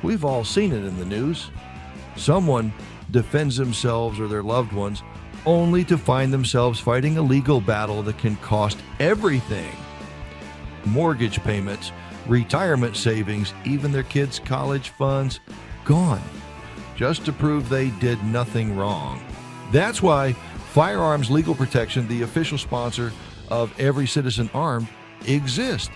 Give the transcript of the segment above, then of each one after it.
We've all seen it in the news. Someone defends themselves or their loved ones only to find themselves fighting a legal battle that can cost everything. Mortgage payments, retirement savings, even their kids' college funds, gone, just to prove they did nothing wrong. That's why Firearms Legal Protection, the official sponsor of Every Citizen Armed, exists.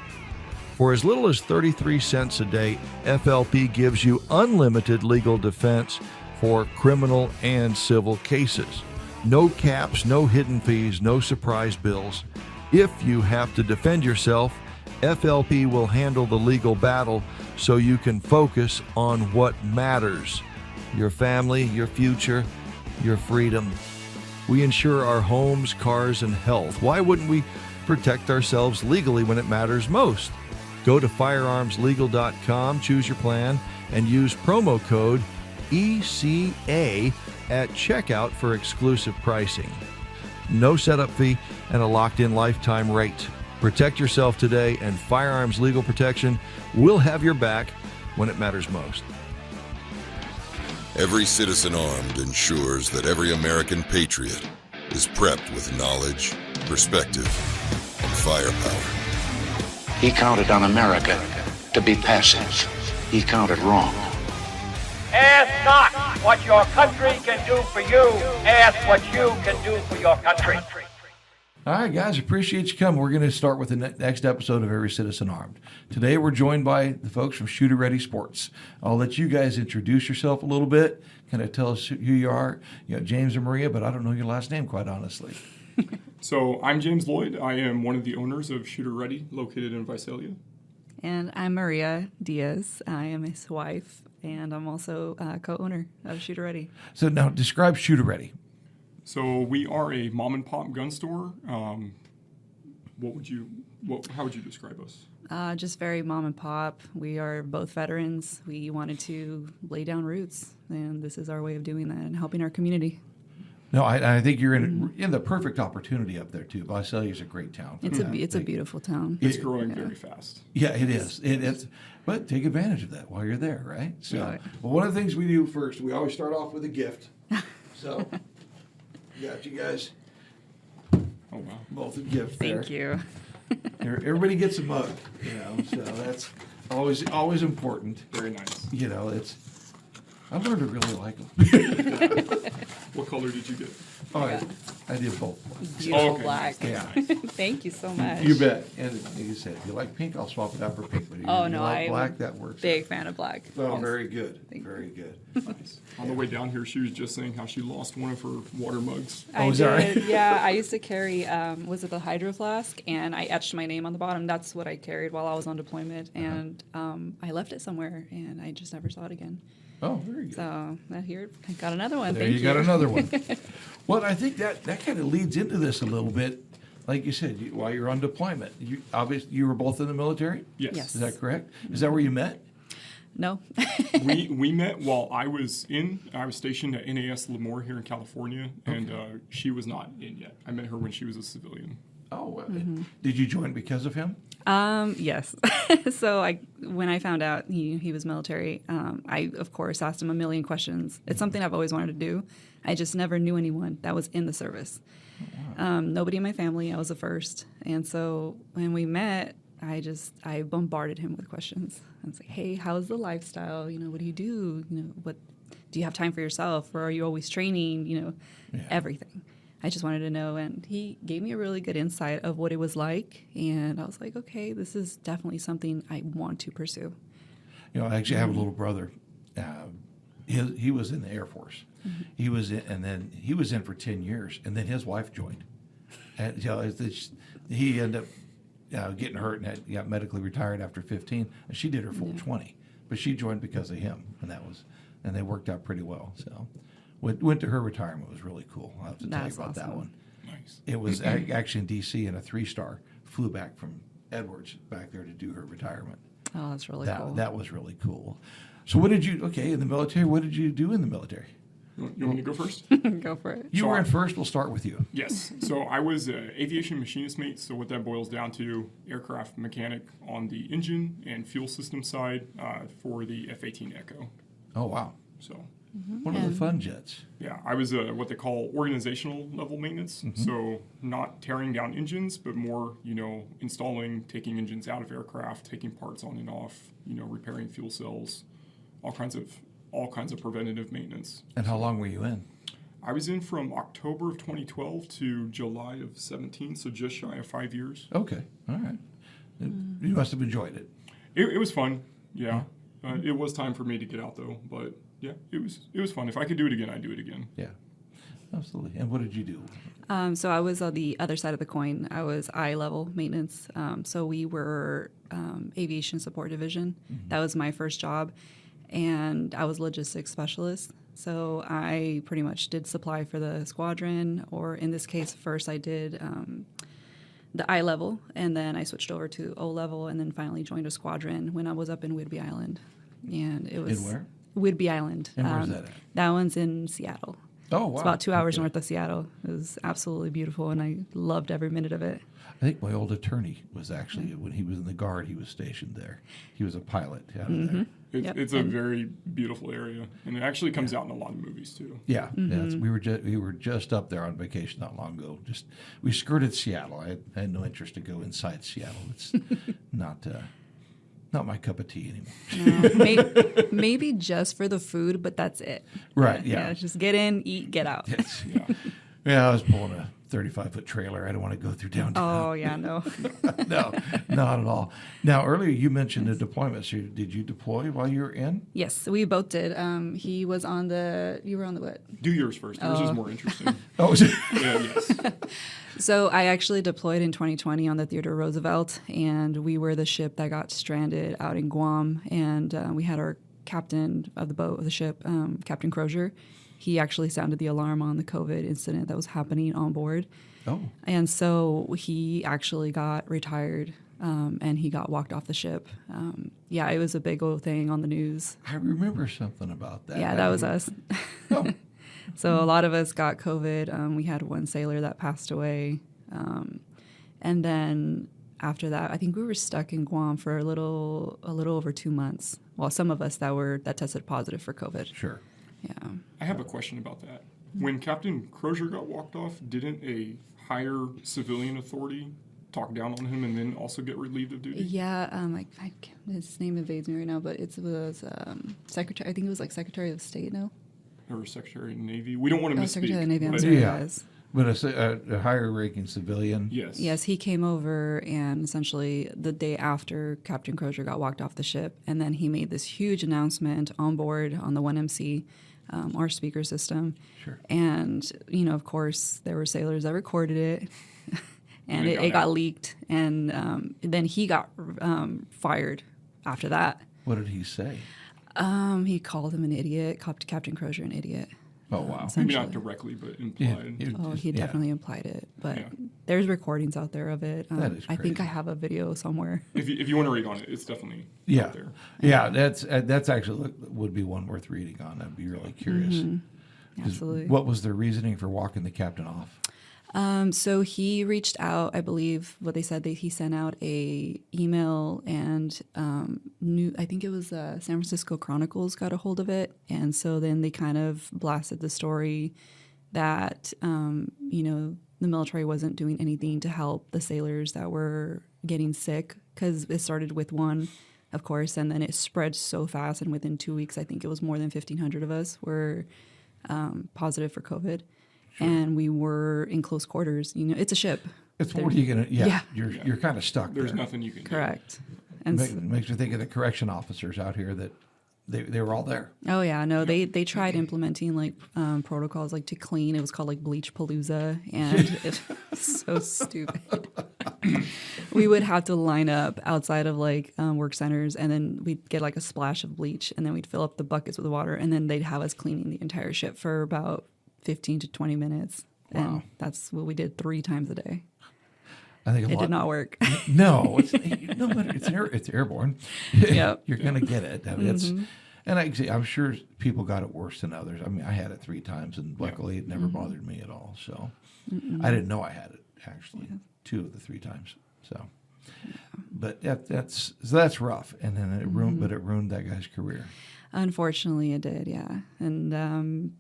For as little as 33 cents a day, FLP gives you unlimited legal defense for criminal and civil cases. No caps, no hidden fees, no surprise bills. If you have to defend yourself, FLP will handle the legal battle so you can focus on what matters: your family, your future, your freedom. We insure our homes, cars, and health. Why wouldn't we protect ourselves legally when it matters most? Go to firearmslegal.com, choose your plan, and use promo code ECA at checkout for exclusive pricing. No setup fee and a locked-in lifetime rate. Protect yourself today, and Firearms Legal Protection will have your back when it matters most. Every Citizen Armed ensures that every American patriot is prepped with knowledge, perspective, and firepower. He counted on America to be passive. He counted wrong. Ask not what your country can do for you. Ask what you can do for your country. All right, guys, appreciate you coming. We're going to start with the next episode of Every Citizen Armed. Today, we're joined by the folks from Shooter Ready Sports. I'll let you guys introduce yourself a little bit, kind of tell us who you are. You know, James and Maria, but I don't know your last name, quite honestly. So I'm James Loyd. I am one of the owners of Shooter Ready, located in Visalia. And I'm Maria Diaz. I am his wife, and I'm also co-owner of Shooter Ready. So now, describe Shooter Ready. So we are a mom and pop gun store. How would you describe us? Just very mom and pop. We are both veterans. We wanted to lay down roots, and this is our way of doing that and helping our community. No, I think you're in the perfect opportunity up there too. Visalia is a great town. It's a beautiful town. It's growing very fast. Yeah, it is. It's but take advantage of that while you're there, right? So, Right. Well, one of the things we do first, we always start off with a gift. So, got you guys. Oh wow! Both a gift there. Thank you. Everybody gets a mug, so that's always important. Very nice. I learned to really like them. What color did you get? Oh, I did both. Beautiful okay. black. Yeah. Thank you so much. You bet. And like you said, if you like pink, I'll swap it out for pink. But if Oh, you no, like I'm black, that works. Big fan of black. Oh, Yes. very good. Thank you. Very good. Nice. On the way down here, she was just saying how she lost one of her water mugs. I is that did. right? Yeah, I used to carry, was it the hydro flask? And I etched my name on the bottom. That's what I carried while I was on deployment. And I left it somewhere, and I just never saw it again. Oh, very good. So here, I got another one. There Thank you got another one. Well, I think that kind of leads into this a little bit. Like you said, while you're on deployment, you were both in the military? Yes. Yes. Is that correct? Is that where you met? No. We met while I was stationed at NAS Lemoore here in California, and she was not in yet. I met her when she was a civilian. Oh, well, did you join because of him? Yes. So when I found out he was military, I, of course, asked him a million questions. It's something I've always wanted to do. I just never knew anyone that was in the service. Nobody in my family. I was the first. And so when we met, I bombarded him with questions. I was like, hey, how's the lifestyle? What do you do? What do you have time for yourself? Or are you always training? Everything. I just wanted to know, and he gave me a really good insight of what it was like, and I was like, okay, this is definitely something I want to pursue. I actually have a little brother. He was in the Air Force. Mm-hmm. He was in for 10 years, and then his wife joined. And he ended up getting hurt and got medically retired after 15, and she did her full 20, but she joined because of him, and they worked out pretty well. So. Went to her retirement. It was really cool. I'll have to tell you about that one. Nice. It was actually in D.C. in a 3-star. Flew back from Edwards back there to do her retirement. Oh, that's really cool. That was really cool. So in the military, what did you do in the military? You want me to go first? Go for it. You were in first. We'll start with you. Yes. So I was an aviation machinist mate. So what that boils down to, aircraft mechanic on the engine and fuel system side for the F-18 Echo. Oh, wow. So One of the fun jets. yeah, I was what they call organizational level maintenance. So not tearing down engines, but more, installing, taking engines out of aircraft, taking parts on and off, repairing fuel cells, all kinds of preventative maintenance. And how long were you in? I was in from October of 2012 to July of 17, so just shy of 5 years. Okay. All right. You must have enjoyed it. It was fun, yeah. It was time for me to get out though, but yeah, it was fun. If I could do it again, I'd do it again. Yeah. Absolutely. And what did you do? So I was on the other side of the coin. I was eye-level maintenance. So we were aviation support division. That was my first job. And I was logistics specialist. So I pretty much did supply for the squadron, or in this case, first I did the I level, and then I switched over to O level, and then finally joined a squadron when I was up in Whidbey Island. And it was In where? Whidbey Island. And where's that at? That one's in Seattle. Oh, wow. It's about 2 hours Okay. north of Seattle. It was absolutely beautiful, and I loved every minute of it. I think my old attorney was actually, when he was in the Guard, he was stationed there. He was a pilot out of there. Yep. It's a very beautiful area, and it actually comes out in a lot of movies too. Yeah, we were just up there on vacation not long ago. We skirted Seattle. I had no interest to go inside Seattle. It's not my cup of tea anymore. Maybe just for the food, but that's it. Right? Yeah. Just get in, eat, get out. Yes. Yeah, I was pulling a 35-foot trailer. I don't want to go through downtown. Oh yeah, no. No, not at all. Now, earlier you mentioned a deployment. So did you deploy while you were in? Yes, we both did. He was on the. You were on the what? Do yours first. Yours is more interesting. Oh, was it? Yeah, yes. So I actually deployed in 2020 on the Theodore Roosevelt, and we were the ship that got stranded out in Guam, and we had our captain of the boat of the ship, Captain Crozier. He actually sounded the alarm on the COVID incident that was happening on board. Oh. And so he actually got retired, and he got walked off the ship. Yeah, it was a big old thing on the news. I remember something about that. Yeah, that was us. Oh. So a lot of us got COVID. We had one sailor that passed away. And then after that, I think we were stuck in Guam for a little over 2 months. Well, some of us that tested positive for COVID. Sure. Yeah. I have a question about that. When Captain Crozier got walked off, didn't a higher civilian authority talk down on him and then also get relieved of duty? Yeah, his name evades me right now, but it was Secretary. I think it was like Secretary of State. No, Or Secretary of the Navy? We don't want to misspeak. Secretary of the Navy. I'm but- sorry, Yeah. guys. But a higher-ranking civilian. Yes. Yes, he came over, and essentially the day after Captain Crozier got walked off the ship, and then he made this huge announcement on board on the 1MC, our speaker system. Sure. And, of course, there were sailors that recorded it, and it it got got out. leaked, and then he got fired after that. What did he say? He called him an idiot, called Captain Crozier an idiot. Oh, wow. Maybe essentially. not directly, but implied. Oh, he definitely implied it, but Yeah. there's recordings out there of it. That is I think crazy. I have a video somewhere. If you want to read on it, it's definitely Yeah. out there. Yeah, that's actually would be one worth reading on. I'd be really curious. 'Cause Absolutely. What was their reasoning for walking the captain off? So he reached out. I believe what they said. He sent out a email, and I think it was San Francisco Chronicles got a hold of it, and so then they kind of blasted the story that the military wasn't doing anything to help the sailors that were getting sick, because it started with one, of course, and then it spread so fast, and within 2 weeks, I think it was more than 1,500 of us were positive for COVID. And we were in close quarters. It's a ship. It's what are you gonna? Yeah, Yeah. you're kind of stuck There's there. nothing you can do. Correct. And Makes me think of the correction officers out here that they were all there. oh yeah, no, they tried implementing like protocols like to clean. It was called like bleach palooza, and it was so stupid. We would have to line up outside of like work centers, and then we'd get like a splash of bleach, and then we'd fill up the buckets with water, and then they'd have us cleaning the entire ship for about 15 to 20 minutes. Wow. And that's what we did 3 times a day. I think It did not work. No, it's no matter. It's airborne. Yep. You're gonna get it. I mean, And I'm sure people got it worse than others. I mean, I had it 3 times, and luckily it never bothered me at all. So I didn't know I had it, actually, 2 of the 3 times. So, but that's rough. And then it ruined that guy's career. Unfortunately, it did, yeah. And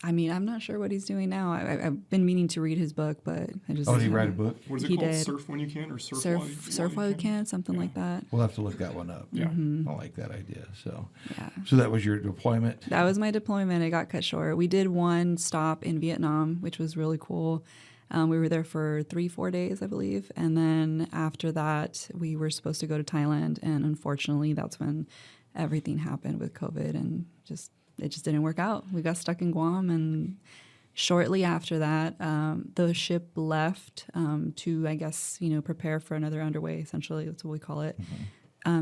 I mean, I'm not sure what he's doing now. I've been meaning to read his book, but I just. Oh, did he write a book? What is it He called? did. Surf When You Can, or Surf While You Can, something like that. We'll have to look that one up. Yeah. I like that idea. So, Yeah. so that was your deployment? That was my deployment. It got cut short. We did one stop in Vietnam, which was really cool. We were there for 3-4 days, I believe. And then after that, we were supposed to go to Thailand. And unfortunately, that's when everything happened with COVID, and it just didn't work out. We got stuck in Guam, and shortly after that, the ship left to, I guess, prepare for another underway, essentially. That's what we call it.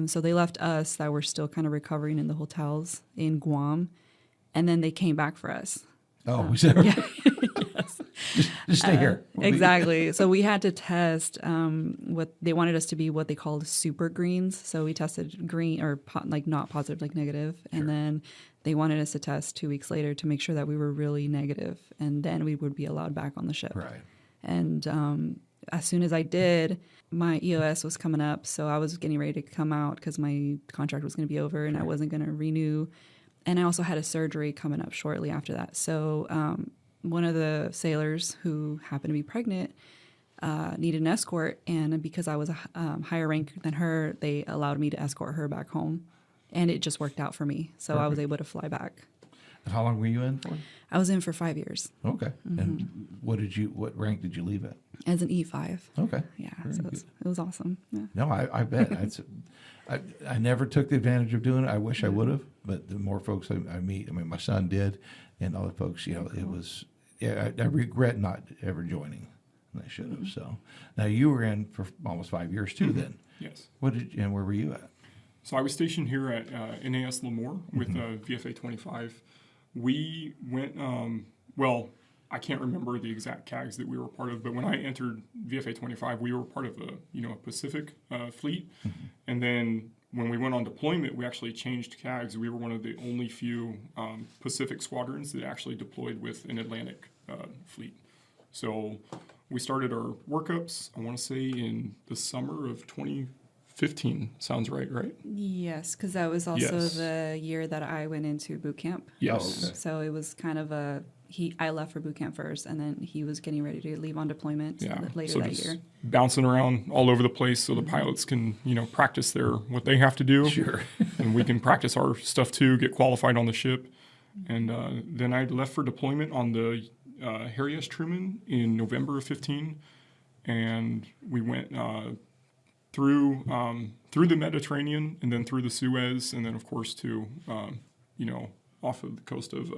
So they left us that were still kind of recovering in the hotels in Guam, and then they came back for us. Oh, we said, Yes. just stay here. Exactly. So we had to test what they wanted us to be, what they called super greens. So we tested green, or not positive, like negative. Sure. And then they wanted us to test 2 weeks later to make sure that we were really negative, and then we would be allowed back on the ship. Right. And as soon as I did, my EOS was coming up. So I was getting ready to come out because my contract was going to be over, and I wasn't going to renew. And I also had a surgery coming up shortly after that. So one of the sailors who happened to be pregnant needed an escort. And because I was a higher rank than her, they allowed me to escort her back home. And it just worked out for me. So I was able to fly back. And how long were you in for? I was in for 5 years. Okay. And what rank did you leave at? As an E5. Okay. Yeah. So it was awesome. Yeah. No, I bet. I never took the advantage of doing it. I wish I would have, but the more folks I meet, I mean, my son did, and other folks, it was, I regret not ever joining. And I should have. So now you were in for almost 5 years too then. Yes. And where were you at? So I was stationed here at NAS Lemoore with VFA 25. We went, I can't remember the exact CAGs that we were part of, but when I entered VFA 25, we were part of a Pacific fleet. And then when we went on deployment, we actually changed CAGs. We were one of the only few Pacific squadrons that actually deployed with an Atlantic fleet. So we started our workups, I want to say, in the summer of 2015. Sounds right? Yes, because that was also Yes. the year that I went into boot camp. Yes. So it was kind of I left for boot camp first, and then he was getting ready to leave on deployment later that just year. Bouncing around all over the place so the pilots can, practice what they have to do. Sure. And we can practice our stuff too, get qualified on the ship. And then I left for deployment on the Harry S. Truman in November of 15. And we went through the Mediterranean, and then through the Suez, and then of course to off of the coast of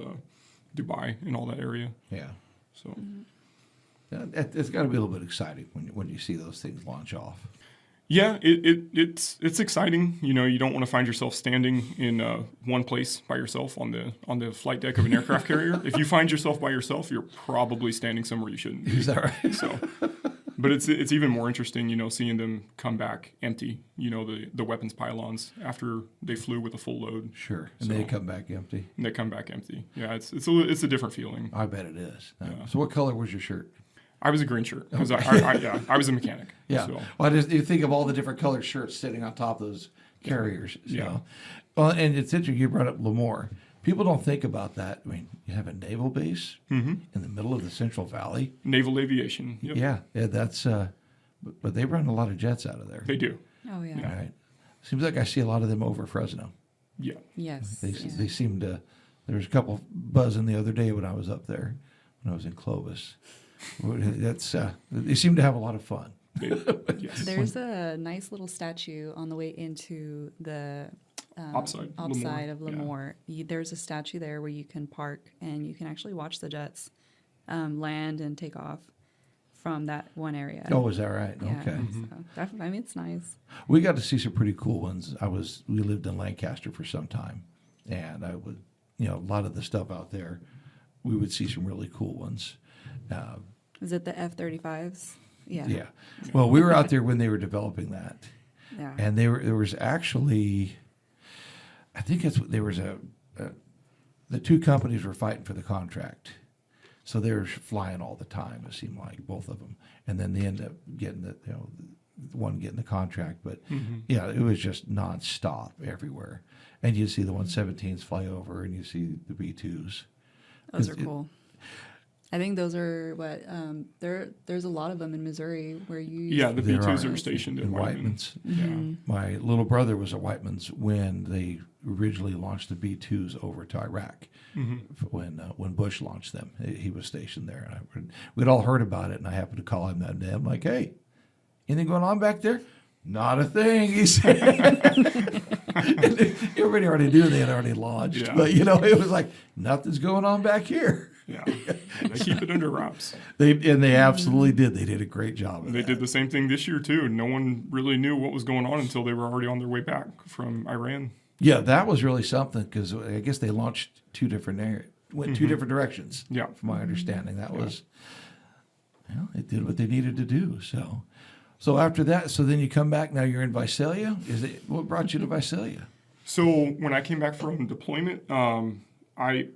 Dubai and all that area. Yeah. So It's got to be a little bit exciting when you see those things launch off. yeah, it's exciting. You don't want to find yourself standing in one place by yourself on the flight deck of an aircraft carrier. If you find yourself by yourself, you're probably standing somewhere you shouldn't be. Is that right? So. But it's even more interesting, seeing them come back empty, the weapons pylons after they flew with a full load. Sure. And they come back empty. And they come back empty. Yeah, it's a different feeling. I bet it is. Yeah. So what color was your shirt? I was a green shirt because I was a mechanic. Yeah. So. Well, you think of all the different colored shirts sitting on top of those carriers. So. Yeah. Well, and it's interesting you brought up Lemoore. People don't think about that. I mean, you have a naval base in the middle of the Central Valley. Naval aviation. Yep. Yeah, that's. But they run a lot of jets out of there. They do. Oh, yeah. All right. Seems like I see a lot of them over Fresno. Yeah. Yes. They seem to. There was a couple buzzing the other day when I was up there, when I was in Clovis. They seem to have a lot of fun. Yes. There's a nice little statue on the way into the Upside of Lemoore. Lemoore. There's a statue there where you can park and you can actually watch the jets land and take off from that one area. Oh, is that right? Yeah, Okay. so definitely, it's nice. We got to see some pretty cool ones. We lived in Lancaster for some time, and I would, a lot of the stuff out there, we would see some really cool ones. Is it the F-35s? Yeah. Yeah. Well, we were out there when they were developing that. Yeah. And there was actually, I think there was the two companies were fighting for the contract. So they were flying all the time, it seemed like, both of them. And then they ended up getting the one getting the contract. But yeah, it was just nonstop everywhere. And you see the 117s fly over, and you see the B-2s. Those are cool. I think those are what there's a lot of them in Missouri where you. Yeah, the B-2s are stationed in Whiteman's. Yeah. My little brother was at Whiteman's when they originally launched the B-2s over to Iraq. When Bush launched them, he was stationed there. And we'd all heard about it, and I happened to call him that day. I'm like, "Hey, anything going on back there?" "Not a thing," he said. Everybody already knew they had already launched, Yeah. but it was like nothing's going on back here. Yeah, they keep it under wraps. They absolutely did. They did a great job. They did the same thing this year too. No one really knew what was going on until they were already on their way back from Iran. Yeah, that was really something because I guess they launched two different directions. Yeah, from my understanding, that was. It did what they needed to do. So after that, then you come back. Now you're in Visalia. What brought you to Visalia? So when I came back from deployment,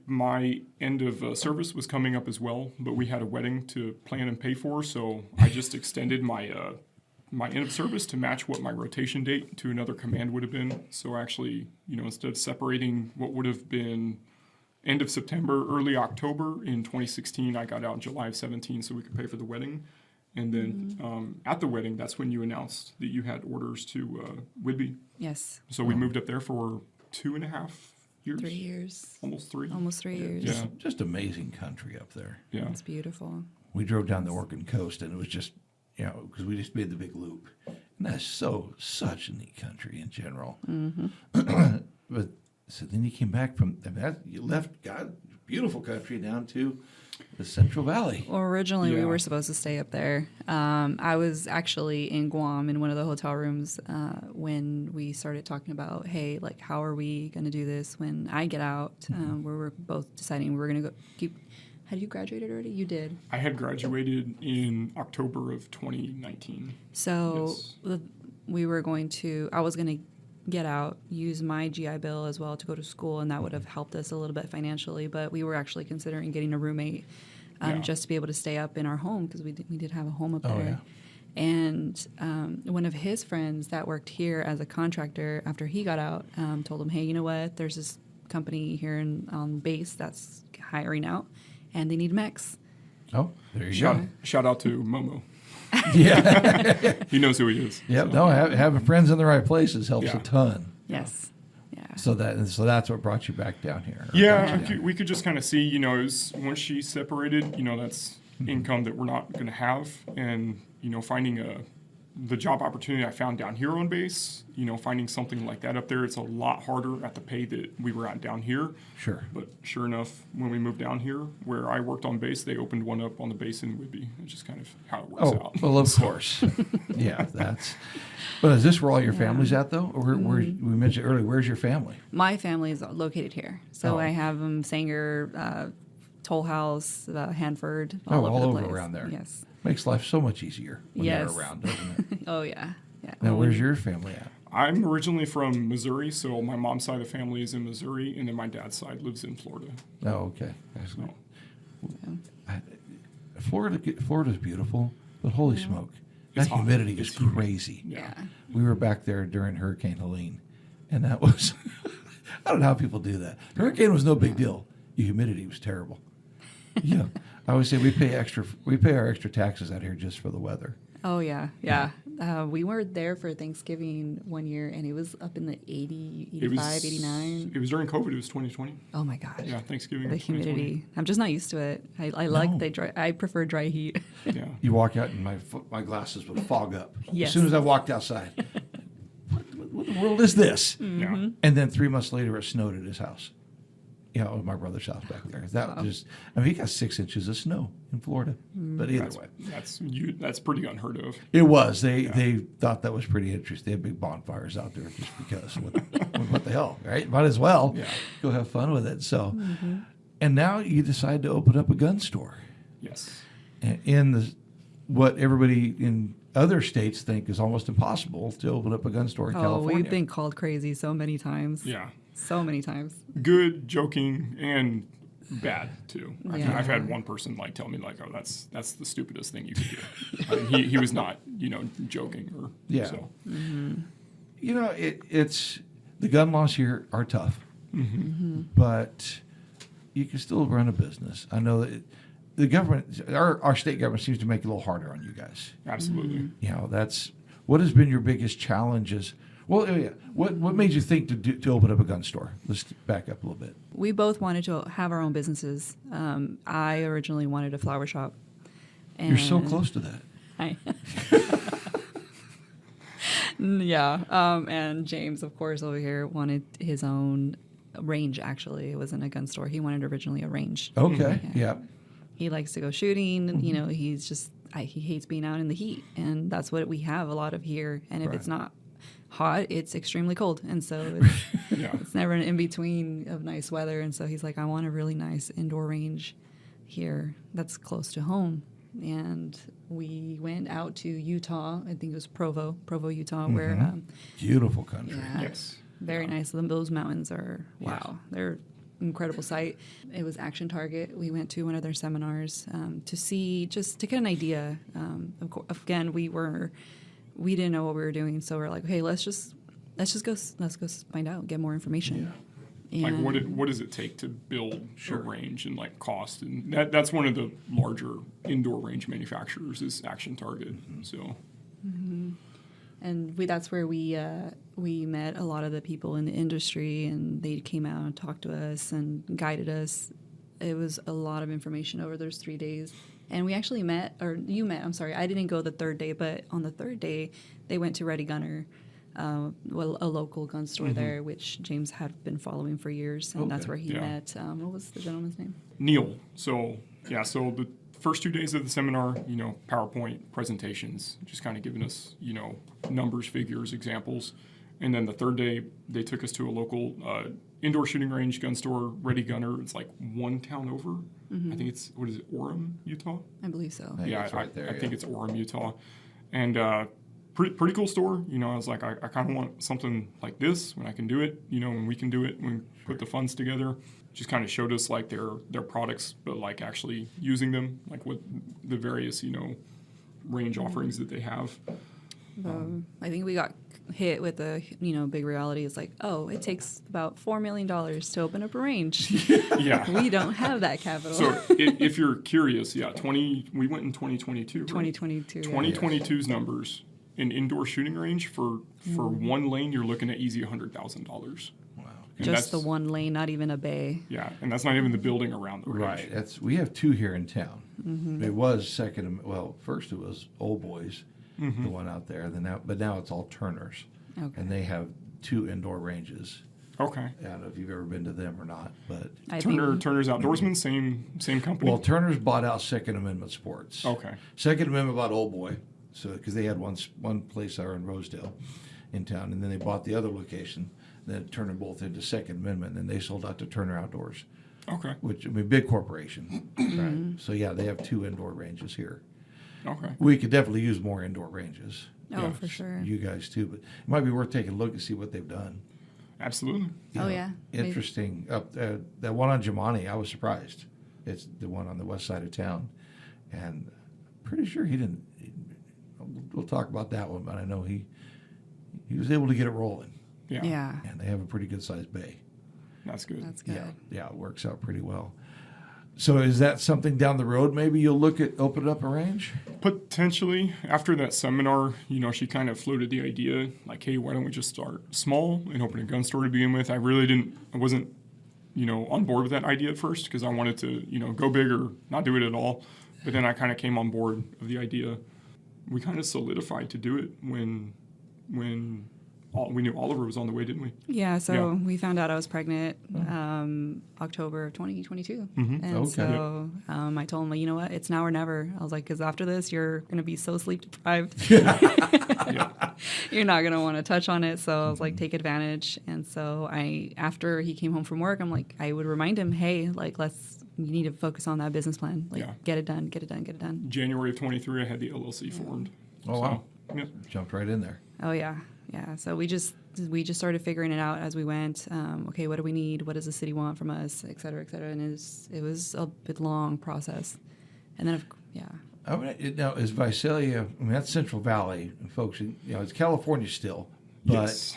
my end of service was coming up as well, but we had a wedding to plan and pay for, so I just extended my my end of service to match what my rotation date to another command would have been. So actually, instead of separating what would have been end of September, early October in 2016, I got out in July of 17 so we could pay for the wedding. And then at the wedding, that's when you announced that you had orders to Whidbey. Yes. So we moved up there for 2.5 years. 3 years. Almost 3. Almost 3 years. Yeah. Just amazing country up there. Yeah. It's beautiful. We drove down the Oregon coast, and it was just, because we just made the big loop. And that's such a neat country in general. But so then you came back from that, you left, beautiful country down to the Central Valley. Well, originally we Yeah. were supposed to stay up there. I was actually in Guam in one of the hotel rooms when we started talking about, hey, like, how are we going to do this when I get out? We were both deciding we were going to go keep. Had you graduated already? You did. I had graduated in October of 2019. So we were I was going to get out, use my GI Bill as well to go to school, and that would have helped us a little bit financially. But we were actually considering getting a roommate just to be able to stay up in our home because we did have a home up there. Yeah. And one of his friends that worked here as a contractor after he got out told him, hey, you know what? There's this company here on base that's hiring out, and they need mechs. Oh, there you go. Shout out to Momo. Yeah. He knows who he is. Yep. So. No, having friends in the right places helps a ton. Yes. Yeah. So that's what brought you back down here. We could just kind of see, it was, once she separated, that's income that we're not going to have, and finding the job opportunity I found down here on base, finding something like that up there, it's a lot harder at the pay that we were at down here. Sure. But sure enough, when we moved down here, where I worked on base, they opened one up on the base in Whidbey. It's just kind of how it works out. Well, of course. Yeah, But is this where all your family's at, though? Or we mentioned earlier, where's your family? My family is located here. So I have Sanger, Toll House, Hanford, all over the place. around there. Yes. Makes life so much easier when Yes. they're around, doesn't it? Oh, yeah. Yeah. Now, where's your family at? I'm originally from Missouri, so my mom's side of the family is in Missouri, and then my dad's side lives in Florida. Oh, okay. So, Florida's beautiful, but holy smoke, that It's hot. humidity is It's humid. crazy. Yeah. We were back there during Hurricane Helene, and that was, I don't know how people do that. The hurricane was no big deal. The humidity was terrible. Yeah. I always say we pay our extra taxes out here just for the weather. Oh, yeah. Yeah. We were there for Thanksgiving one year, and it was up in the 80, 85, 89. It was during COVID. It was 2020. Oh, my gosh. Yeah, Thanksgiving. The of 2020. humidity. I'm just not used to it. I prefer dry heat. Yeah. You walk out and my glasses would fog up Yes. as soon as I walked outside. What in the world is this? Yeah. And then 3 months later, it snowed at his house. My brother's house back there. He got 6 inches of snow in Florida. But either way, That's pretty unheard of. it was. They thought that was pretty interesting. They had big bonfires out there just because. What the hell, right? Might as well go have fun with it. So, and now you decide to open up a gun store. Yes. In what everybody in other states think is almost impossible to open up a gun store in California. We've been called crazy so many times. Yeah. So many times. Good, joking, and bad too. Yeah. I've had one person like tell me like, "Oh, that's the stupidest thing you could do." I mean, he was not, joking or so. It's the gun laws here are tough, but you can still run a business. I know that the government, our state government, seems to make it a little harder on you guys. Absolutely. That's what has been your biggest challenges. Well, what made you think to open up a gun store? Let's back up a little bit. We both wanted to have our own businesses. I originally wanted a flower shop. And You're so close to that. Yeah. And James, of course, over here wanted his own range, actually. It wasn't a gun store. He wanted originally a range. Okay, yeah. He likes to go shooting. He's just, he hates being out in the heat. And that's what we have a lot of here. And if it's not hot, it's extremely cold. And so it's never an in-between of nice weather. And so he's like, I want a really nice indoor range here that's close to home. And we went out to Utah. I think it was Provo, Utah, where Beautiful country. yeah, Yes. very nice. Those mountains are they're incredible sight. It was Action Target. We went to one of their seminars to get an idea. Again, we didn't know what we were doing, so we're like, hey, let's go find out, get more information. Like And what does it take to build a range and like cost, and that's one of the larger indoor range manufacturers is Action Target. So and that's where we met a lot of the people in the industry, and they came out and talked to us and guided us. It was a lot of information over those 3 days. And we actually you met, I'm sorry, I didn't go the third day, but on the third day, they went to Ready Gunner, a local gun store there, which James had been following for years, and that's where he met, what was the gentleman's name? Neil. So the first 2 days of the seminar, PowerPoint presentations, just kind of giving us, numbers, figures, examples. And then the third day, they took us to a local indoor shooting range gun store, Ready Gunner. It's like one town over. I think it's, Orem, Utah? I believe so. I think it's Orem, Utah. And pretty cool store. I was like, I kind of want something like this when I can do it, when we can do it, when we put the funds together. Just kind of showed us like their products, but like actually using them, like what the various, range offerings that they have. I think we got hit with a big reality. It's like, it takes about $4 million to open up a range. Yeah, we don't have that capital. So if you're curious, we went in 2022. 2022. 2022's numbers in indoor shooting range for one lane, you're looking at easy $100,000. Wow, just the one lane, not even a bay. Yeah, and that's not even the building around the range. Right. We have two here in town. It was first it was Old Boys. The one out there, but now it's all Turners, and they have 2 indoor ranges. Okay. I don't know if you've ever been to them or not, but Turner's Outdoorsman, same company. Well, Turner's bought out Second Amendment Sports. Okay. Second Amendment bought Old Boy, so because they had one place there in Rosedale, in town, and then they bought the other location. Then Turner both into Second Amendment, and they sold out to Turner Outdoors. Okay. Which big corporation, right? So they have 2 indoor ranges here. Okay. We could definitely use more indoor ranges. For sure. You guys too, but it might be worth taking a look and see what they've done. Absolutely. Interesting. That one on Jemani, I was surprised. It's the one on the west side of town, and pretty sure he didn't. We'll talk about that one, but I know he was able to get it rolling. Yeah. And they have a pretty good sized bay. That's good. That's good. Yeah, it works out pretty well. So is that something down the road maybe you'll look at opening up a range? Potentially. After that seminar, she kind of floated the idea, like, hey, why don't we just start small and open a gun store to begin with? I wasn't, on board with that idea at first because I wanted to, go big or not do it at all. But then I kind of came on board of the idea. We kind of solidified to do it when we knew Oliver was on the way, didn't we? Yeah, so we found out I was pregnant October of 2022. And so I told him, you know what, it's now or never. I was like, because after this, you're going to be so sleep deprived. You're not going to want to touch on it. So I was like, take advantage. And so after he came home from work, I'm like, I would remind him, hey, like, you need to focus on that business plan. Like, get it done. January of 23, I had the LLC formed. Oh, wow. Yeah. Jumped right in there. Oh, yeah. Yeah, so we just we just started figuring it out as we went. Okay, what do we need? What does the city want from us? Et cetera, et cetera. And it was a bit long process. And then, Now, is Visalia, I mean, that's Central Valley, and folks, it's California still, but Yes.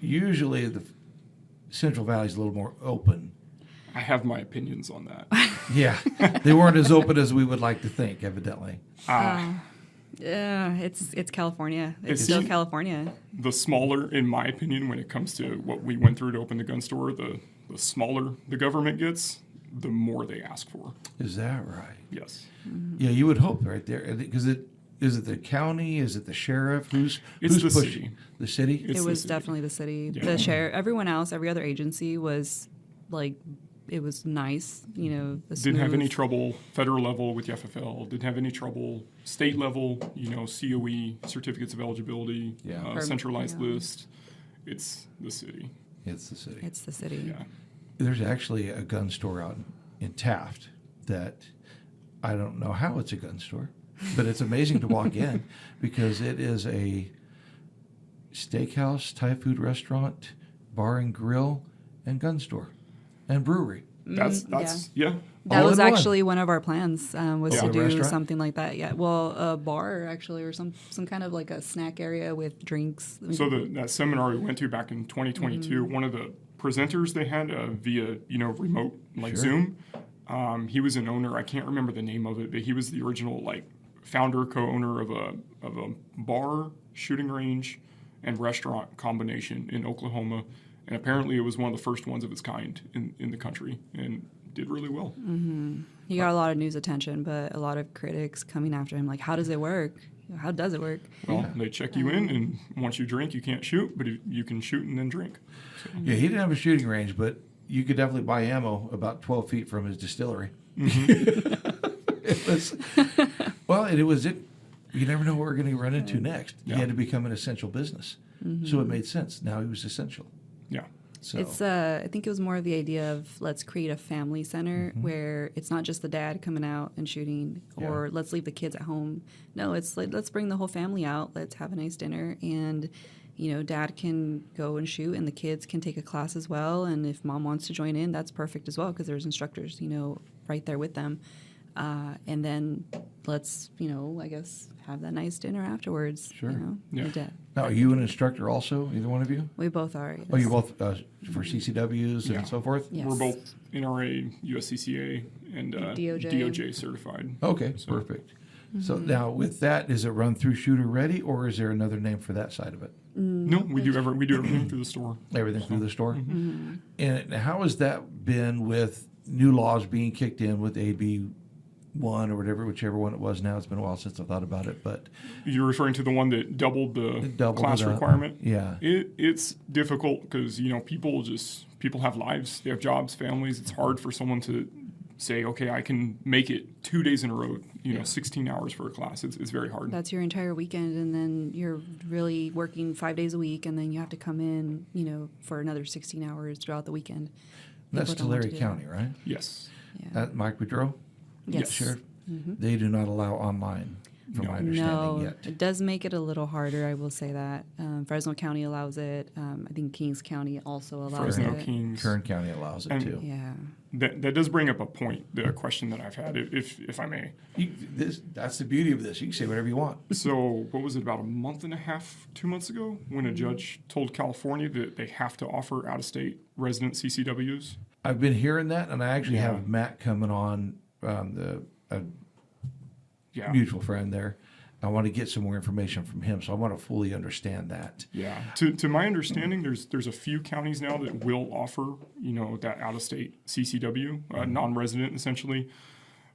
usually the Central Valley is a little more open. I have my opinions on that. Yeah, they weren't as open as we would like to think, evidently. it's California. It's It's- still California. The smaller, in my opinion, when it comes to what we went through to open the gun store, the smaller the government gets, the more they ask for. Is that right? Yes. Yeah, you would hope right there, because is it the county? Is it the sheriff? It's who's the pushing? city. The city? It's It the was city. definitely the city. Yeah. The sheriff, everyone else, every other agency was like, it was nice, Didn't have any smooth- trouble federal level with the FFL. Didn't have any trouble state level, COE, certificates of eligibility, Yeah. centralized Yeah. list. It's the city. It's the city. It's the city. Yeah. There's actually a gun store out in Taft that I don't know how it's a gun store, but it's amazing to walk in because it is a steakhouse, Thai food restaurant, bar and grill, and gun store and brewery. That's yeah. That All was in one. actually one of our plans, was Yeah. to A do restaurant? something like that. Yeah. Well, a bar actually, or some kind of like a snack area with drinks. So that seminar we went to back in 2022, one of the presenters they had via remote like Sure. Zoom, he was an owner. I can't remember the name of it, but he was the original founder, co-owner of a bar, shooting range, and restaurant combination in Oklahoma, and apparently it was one of the first ones of its kind in the country, and did really well. He got a lot of news attention, but a lot of critics coming after him, like, how does it work? How does it work? Well, they check you in, and once you drink, you can't shoot, but you can shoot and then drink. Yeah, he didn't have a shooting range, but you could definitely buy ammo about 12 feet from his distillery. It was, you never know what we're going to run into next. Yeah. He had to become an essential business. So it made sense. Now he was essential. Yeah. So It's I think it was more of the idea of let's create a family center where it's not just the dad coming out and shooting, or Yeah. let's leave the kids at home. No, it's like, let's bring the whole family out. Let's have a nice dinner, and dad can go and shoot, and the kids can take a class as well. And if mom wants to join in, that's perfect as well, because there's instructors, right there with them. And then let's, I guess, have that nice dinner afterwards. Sure. Yeah. And dad. now, are you an instructor also, either one of you? We both are. Yes. Oh, you both for CCWs Yeah. and so forth? Yes. We're both NRA, USCCA, and DOJ certified. Okay, perfect. So now with that, is it run through Shooter Ready, or is there another name for that side of it? No, we do everything through the store. Everything through the store? And how has that been with new laws being kicked in with AB 1 or whichever one it was now? It's been a while since I thought about it, but You're referring to the one that doubled the doubled class it up. requirement? Yeah. It's difficult because, people have lives, they have jobs, families. It's hard for someone to say, okay, I can make it 2 days in a row, 16 hours for a class. It's very hard. That's your entire weekend, and then you're really working 5 days a week, and then you have to come in, for another 16 hours throughout the weekend. that's People don't want Tulare to do County, right? Yes. Yeah. At Mike Boudreau? Yes. Sheriff? They do not allow online, from my understanding No, yet. it does make it a little harder, I will say that. Fresno County allows it. I think Kings County also allows Fresno, it. Kings. Kern County allows it And- too. Yeah. That does bring up a point, the question that I've had, if I may. That's the beauty of this. You can say whatever you want. So, what was it, about a month and a half, 2 months ago, when a judge told California that they have to offer out-of-state resident CCWs? I've been hearing that, and I actually Yeah. have Matt coming on, a Yeah. mutual friend there. I want to get some more information from him, so I want to fully understand that. Yeah. To my understanding, there's a few counties now that will offer, that out-of-state CCW, non-resident essentially.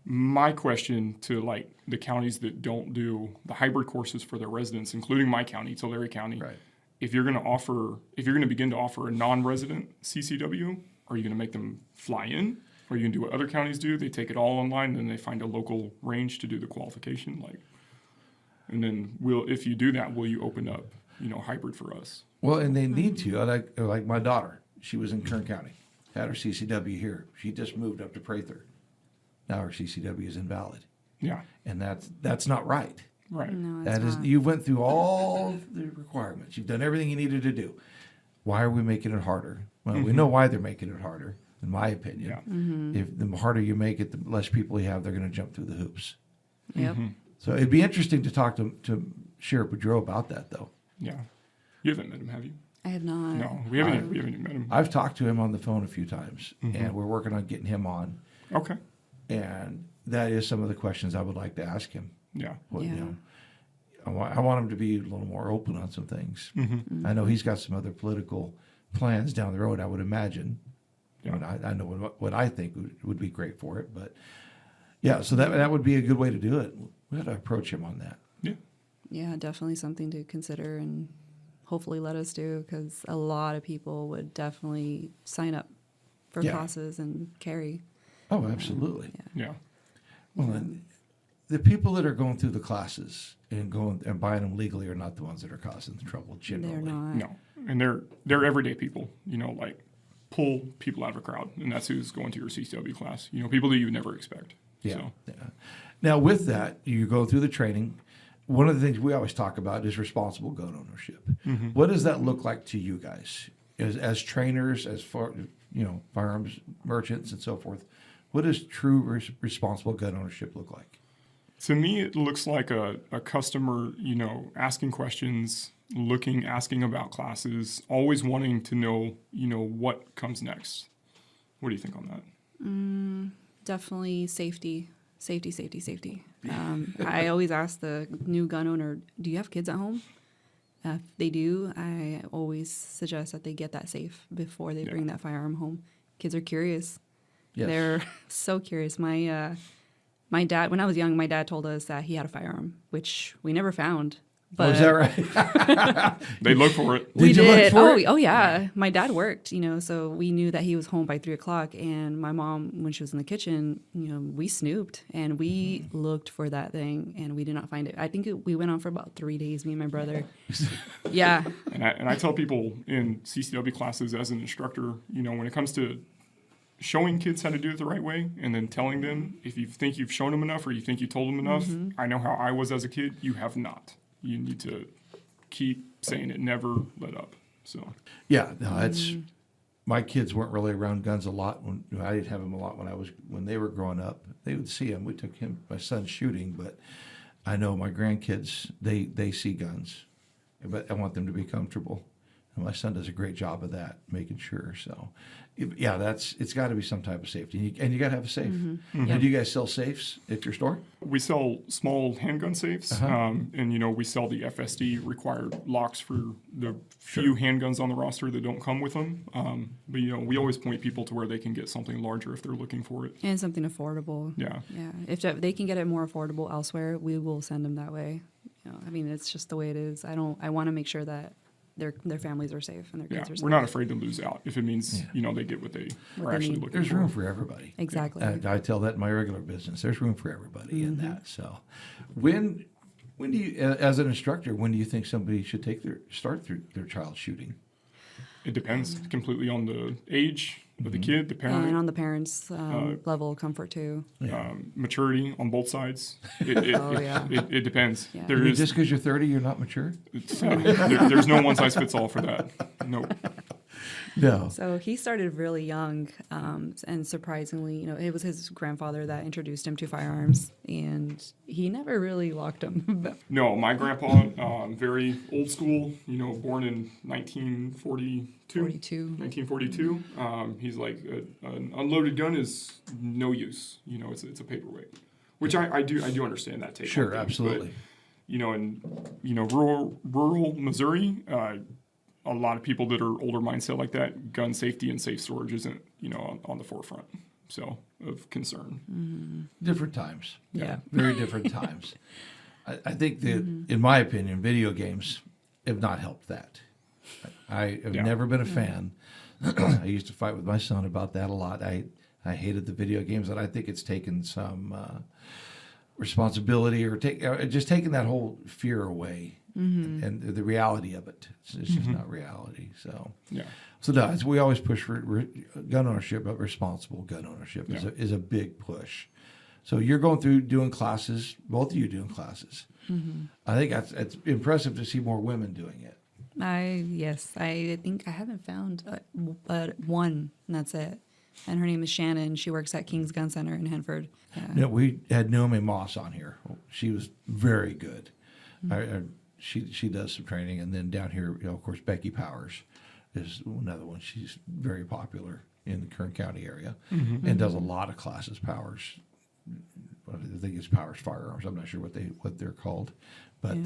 My question to the counties that don't do the hybrid courses for their residents, including my county, Tulare County, Right. if you're going to begin to offer a non-resident CCW, are you going to make them fly in? Or you can do what other counties do. They take it all online, and then they find a local range to do the qualification. And then if you do that, will you open up, hybrid for us? Well, and they need to. Like my daughter, she was in Kern County, had her CCW here. She just moved up to Prather. Now her CCW is invalid, Yeah. and that's not right. Right. No, it's That is, not. you went through all the requirements. You've done everything you needed to do, why are we making it harder? Well, we know why they're making it harder, in my opinion. Yeah. If the harder you make it, the less people you have, they're going to jump through the hoops. Yep. So it'd be interesting to talk to Sheriff Boudreaux about that, though. Yeah. You haven't met him, have you? I have not. No, we haven't even met him. I've talked to him on the phone a few times, and we're working on getting him on. Okay. And that is some of the questions I would like to ask him. Yeah. What, Yeah. you know, I want him to be a little more open on some things. I know he's got some other political plans down the road, I would imagine. Yeah. And I know what I think would be great for it. But, yeah, so that would be a good way to do it. We got to approach him on that. Yeah. Yeah, definitely something to consider and hopefully let us do, because a lot of people would definitely sign up for Yeah. classes and carry. Oh, absolutely. Yeah. Well, then, the people that are going through the classes and going and buying them legally are not the ones that are causing the trouble generally. They're not. No. And they're everyday people, like pull people out of a crowd. And that's who's going to your CCW class. People that you would never expect. Yeah. So, Yeah. Now, with that, you go through the training. One of the things we always talk about is responsible gun ownership. What does that look like to you guys as trainers, as far firearms merchants and so forth? What does true responsible gun ownership look like? to me, it looks like a customer, asking questions, asking about classes, always wanting to know, what comes next. What do you think on that? Definitely safety. I always ask the new gun owner, do you have kids at home? If they do, I always suggest that they get that safe before they bring that firearm home. Kids are curious. Yes. They're so curious. My dad, when I was young, my dad told us that he had a firearm, which we never found. But Oh, is that right? They look for it. we Did you look did. for it? Oh, yeah. My dad worked, so we knew that he was home by 3:00. And my mom, when she was in the kitchen, we snooped and we looked for that thing and we did not find it. I think we went on for about 3 days, me and my brother. Yeah. And I tell people in CCW classes as an instructor, when it comes to showing kids how to do it the right way and then telling them if you think you've shown them enough or you think you told them enough, I know how I was as a kid, you have not. You need to keep saying it, never let up. So Yeah, no, it's my kids weren't really around guns a lot. I didn't have them a lot when they were growing up. They would see them. We took my son shooting, but I know my grandkids they see guns, but I want them to be comfortable. And my son does a great job of that, making sure. So, it's got to be some type of safety, and you got to have a safe. And do you guys sell safes at your store? we sell small handgun safes, and we sell the FSD required locks for the few handguns on the roster that don't come with them. But we always point people to where they can get something larger if they're looking for it. And something affordable. Yeah. Yeah. If they can get it more affordable elsewhere, we will send them that way. It's just the way it is. I want to make sure that their families are safe and their Yeah, kids are safe. we're not afraid to lose out if it means they get what they What are they actually need. looking There's for. room for everybody. Exactly. And I tell that in my regular business. There's room for everybody in that. So, when do you, as an instructor, when do you think somebody should start their child shooting? It depends completely on the age of the kid, the and parent, on the parents' level of comfort too. maturity on both sides. It depends. Yeah. There is Just because you're 30, you're not mature? there's no one size fits all for that. Nope. No. So he started really young, and surprisingly, it was his grandfather that introduced him to firearms, and he never really locked him. No, my grandpa, very old school, born in 1942. He's like, an unloaded gun is no use. It's a paperweight, which I do understand that take. Sure, on things, absolutely. But, in rural Missouri, a lot of people that are older mindset like that, gun safety and safe storage isn't, on the forefront. So of concern. Different times. Yeah. Very different times. I think that, in my opinion, video games have not helped that. I have never been a fan. I used to fight with my son about that a lot. I hated the video games, and I think it's taken some responsibility or just taking that whole fear away and the reality of it. It's just not reality. So we always push for gun ownership, but responsible gun ownership is a big push. So you're going through doing classes, both of you doing classes. I think it's impressive to see more women doing it. Yes, I think I haven't found but one, and that's it. And her name is Shannon. She works at King's Gun Center in Hanford. Yeah. No, we had Naomi Moss on here. She was very good. She does some training, and then down here, of course, Becky Powers is another one. She's very popular in the Kern County area and does a lot of classes. Powers, I think it's Powers Firearms. I'm not sure what they're called, but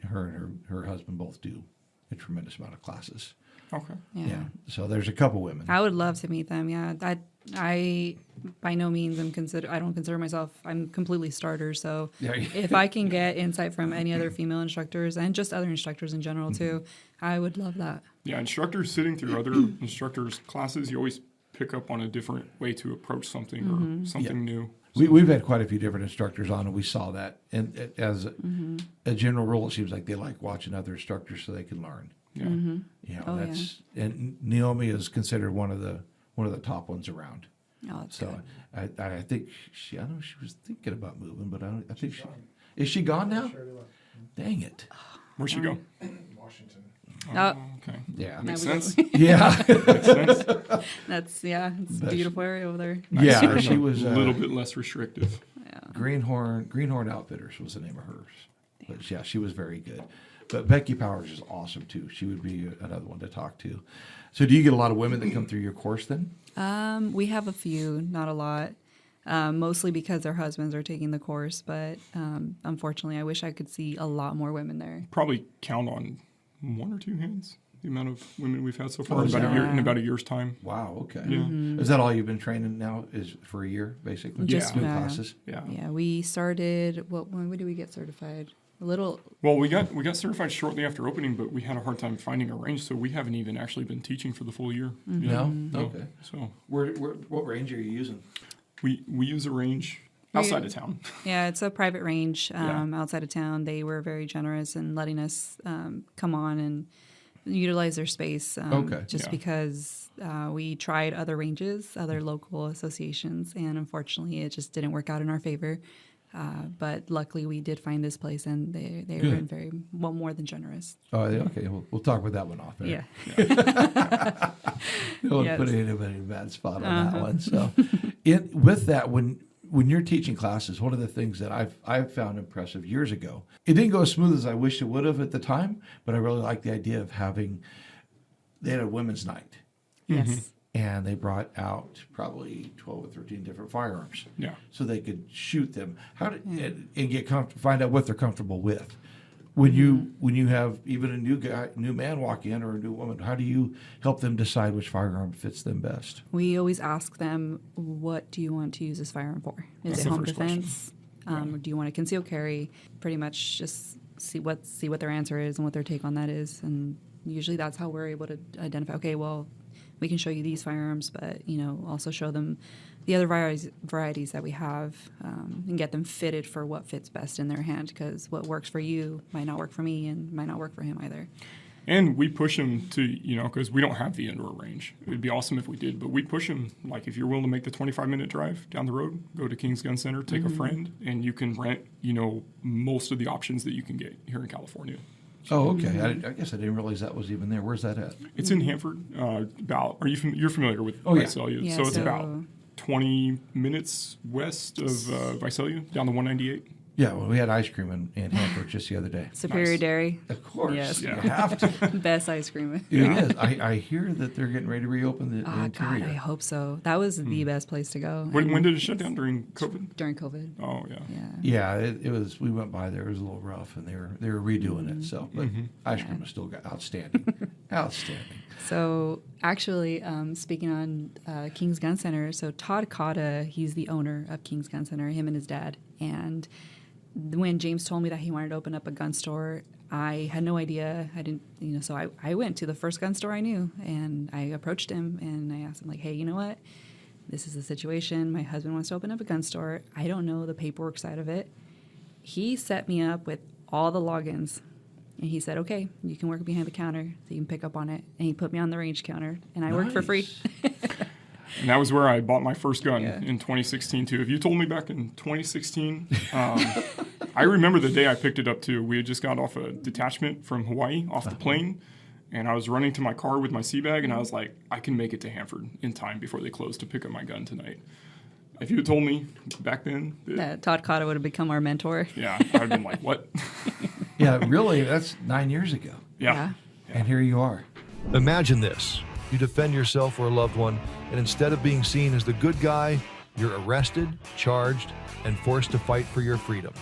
her and her husband both do a tremendous amount of classes. Okay. Yeah. So there's a couple women. I would love to meet them. Yeah. I by no means I don't consider myself, I'm completely starter. So if I can get insight from any other female instructors and just other instructors in general too, I would love that. Yeah, instructors sitting through other instructors' classes, you always pick up on a different way to approach something or something new. We've had quite a few different instructors on, and we saw that. And as a general rule, it seems like they like watching other instructors so they can learn. Yeah. And Naomi is considered one of the top ones around. Oh, that's So good. I think I know she was thinking about moving, but I think is she gone now? Dang it! Where'd she go? Washington. Oh, okay. Yeah, Makes Now we sense. yeah, Makes sense. it's a beautiful area over there. yeah. She was a little bit less restrictive. Greenhorn Outfitters was the name of hers. But yeah, she was very good. But Becky Powers is awesome too. She would be another one to talk to. So do you get a lot of women that come through your course then? We have a few, not a lot. Mostly because their husbands are taking the course, but unfortunately, I wish I could see a lot more women there. Probably count on one or two hands the amount of women we've had so far Oh, in about a year's time. Wow. Okay. Yeah. Is that all you've been training now? Is for a year basically? Just new classes. Yeah, we started. When did we get certified? Well, we got certified shortly after opening, but we had a hard time finding a range, so we haven't even actually been teaching for the full year. No. Okay. So What range are you using? we use a range outside of town. Yeah, it's a private range outside of town. They were very generous in letting us come on and utilize their space. Because we tried other ranges, other local associations, and unfortunately, it just didn't work out in our favor. But luckily, we did find this place, and they were more than generous. Oh, okay. We'll talk about that one off. Yeah. Don't want to put anybody in a bad spot on that one. So, with that, when you're teaching classes, one of the things that I've found impressive years ago, it didn't go as smooth as I wish it would have at the time, but I really liked the idea of they had a women's night. Yes. And they brought out probably 12 or 13 different firearms. Yeah. So they could shoot them. And find out what they're comfortable with. When you have even a new man walk in or a new woman, how do you help them decide which firearm fits them best? We always ask them, what do you want to use this firearm for? Is it home defense? Or do you want to conceal carry? Pretty much just see what their answer is and what their take on that is. And usually that's how we're able to identify, okay, well, we can show you these firearms, but, also show them the other varieties that we have and get them fitted for what fits best in their hand, because what works for you might not work for me and might not work for him either. And we push them to, because we don't have the indoor range. It would be awesome if we did, but we push them, like, if you're willing to make the 25-minute drive down the road, go to King's Gun Center, take a friend, and you can rent, most of the options that you can get here in California. Oh, okay. I guess I didn't realize that was even there. Where's that at? It's in Hanford. you're familiar with Visalia? Yeah, so it's about 20 minutes west of Visalia, down the 198. Yeah, well, we had ice cream in Hanford just the other day. Superior Nice. Dairy. Of course. Yes. You have to. Best ice cream. It is. I hear that they're getting ready to reopen the interior. God, I hope so. That was the best place to go. When did it shut down? During COVID? During COVID. Oh, yeah. Yeah. Yeah, it was. We went by there. It was a little rough, and they were redoing it. So, but ice cream was still outstanding. Outstanding. So actually, speaking on King's Gun Center, so Todd Cotta, he's the owner of King's Gun Center, him and his dad. And when James told me that he wanted to open up a gun store, I had no idea. I didn't, so I went to the first gun store I knew, and I approached him and I asked him, like, hey, you know what? This is the situation. My husband wants to open up a gun store. I don't know the paperwork side of it. He set me up with all the logins. And he said, okay, you can work behind the counter so you can pick up on it. And he put me on the range counter, and I worked for free. And that was where I bought my first gun in 2016, too. If you told me back in 2016, I remember the day I picked it up, too. We had just got off a detachment from Hawaii, off the plane. And I was running to my car with my sea bag, and I was like, I can make it to Hanford in time before they close to pick up my gun tonight. If you had told me back then... Todd Cotta would have become our mentor. Yeah, I would have been like, what? Yeah, really, that's 9 years ago. Yeah. And here you are. Imagine this. You defend yourself or a loved one, and instead of being seen as the good guy, you're arrested, charged, and forced to fight for your freedom.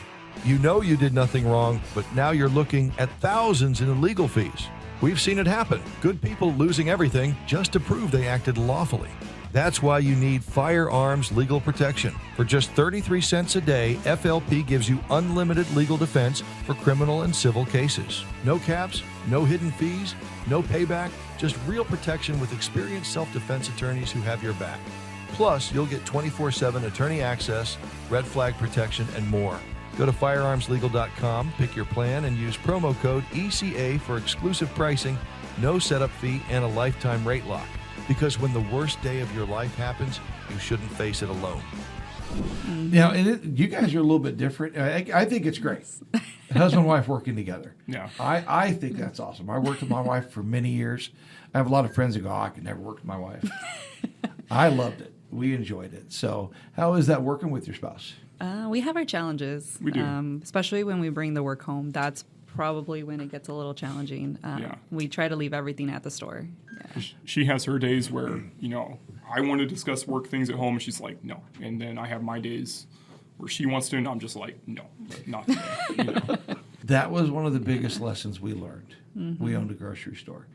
You know you did nothing wrong, but now you're looking at thousands in legal fees. We've seen it happen. Good people losing everything just to prove they acted lawfully. That's why you need firearms legal protection. For just 33 cents a day, FLP gives you unlimited legal defense for criminal and civil cases. No caps, no hidden fees, no payback, just real protection with experienced self-defense attorneys who have your back. Plus, you'll get 24/7 attorney access, red flag protection, and more. Go to firearmslegal.com, pick your plan, and use promo code ECA for exclusive pricing, no setup fee, and a lifetime rate lock. Because when the worst day of your life happens, you shouldn't face it alone. Now, you guys are a little bit different. I think it's great. Husband and wife working together. Yeah. I think that's awesome. I worked with my wife for many years. I have a lot of friends that go, I could never work with my wife. I loved it. We enjoyed it. So how is that working with your spouse? We have our challenges. We do. Especially when we bring the work home. That's probably when it gets a little challenging. We try to leave everything at the store. Yeah. She has her days where, I want to discuss work things at home, and she's like, no. And then I have my days where she wants to, and I'm just like, no, not today. That was one of the biggest lessons we learned. Mm-hmm. We owned a grocery store.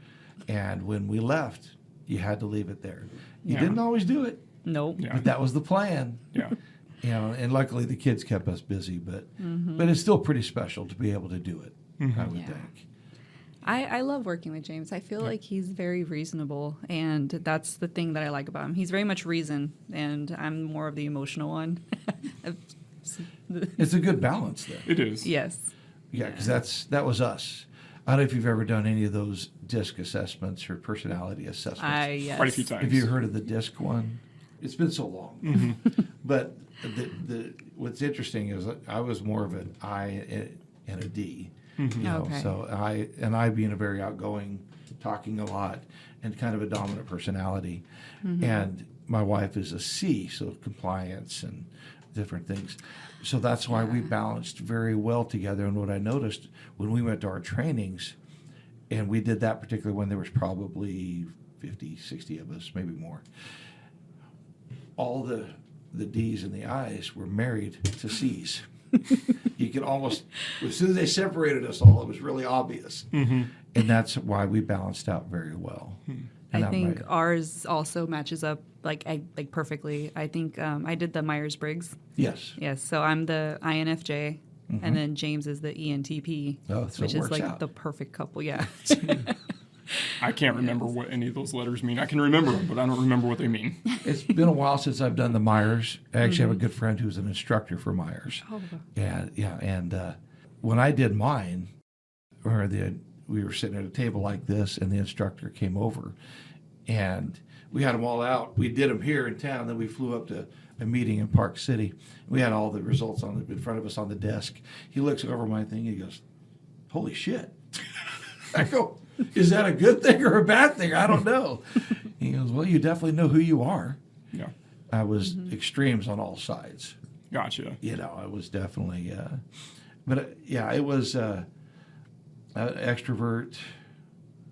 And when we left, you had to leave it there. You didn't always do it. Nope. Yeah. But that was the plan. Yeah. And luckily the kids kept us busy, but it's still pretty special to be able to do it, I would think. I love working with James. I feel like he's very reasonable, and that's the thing that I like about him. He's very much reason, and I'm more of the emotional one. It's a good balance there. It is. Yes. Yeah, because that was us. I don't know if you've ever done any of those DISC assessments or personality assessments. Yes. Quite a few times. Have you heard of the DISC one? It's been so long. But what's interesting is I was more of an I and a D. Okay. So I being a very outgoing, talking a lot, and kind of a dominant personality. And my wife is a C, so compliance and different things. So that's why we balanced very well together. And what I noticed when we went to our trainings, and we did that particularly when there was probably 50, 60 of us, maybe more, all the D's and the I's were married to C's. You could almost, as soon as they separated us all, it was really obvious. And that's why we balanced out very well. I think ours also matches up like perfectly. I think I did the Myers-Briggs. Yes. Yes. So I'm the INFJ, and then James is the ENTP, which is like out. the perfect couple. Yeah. I can't remember what any of those letters mean. I can remember them, but I don't remember what they mean. It's been a while since I've done the Myers. I actually have a good friend who's an instructor for Myers. And when I did mine, we were sitting at a table like this, and the instructor came over, and we had them all out. We did them here in town, then we flew up to a meeting in Park City. We had all the results in front of us on the desk. He looks over my thing, and he goes, "Holy shit." I go, "Is that a good thing or a bad thing? I don't know." He goes, "Well, you definitely know who you are." Yeah. I was extremes on all sides. Gotcha. I was definitely, it was extrovert,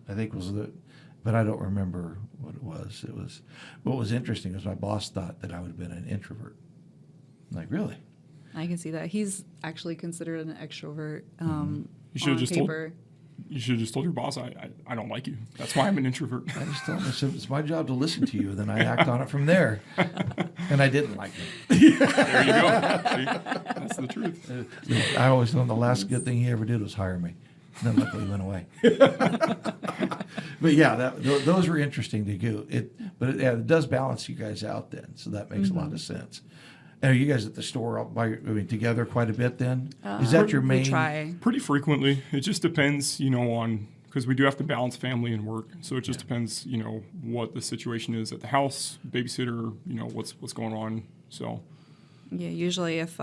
I think but I don't remember what it was. What was interesting is my boss thought that I would have been an introvert. I'm like, really? I can see that. He's actually considered an extrovert You should have just paper. You should have just told your boss, I don't like you. That's why I'm an introvert. I just told him, I said, it's my job to listen to you, then I act on it from there. And I didn't like him. There you go. See? That's the truth. I always thought the last good thing he ever did was hire me. And then luckily he went away. But yeah, those were interesting to do. It does balance you guys out then, so that makes a lot of sense. And are you guys at the store together quite a bit then? Is that your main? We try. Pretty frequently. It just depends, on, because we do have to balance family and work. So it just depends, what the situation is at the house, babysitter, what's going on. So Yeah, usually if,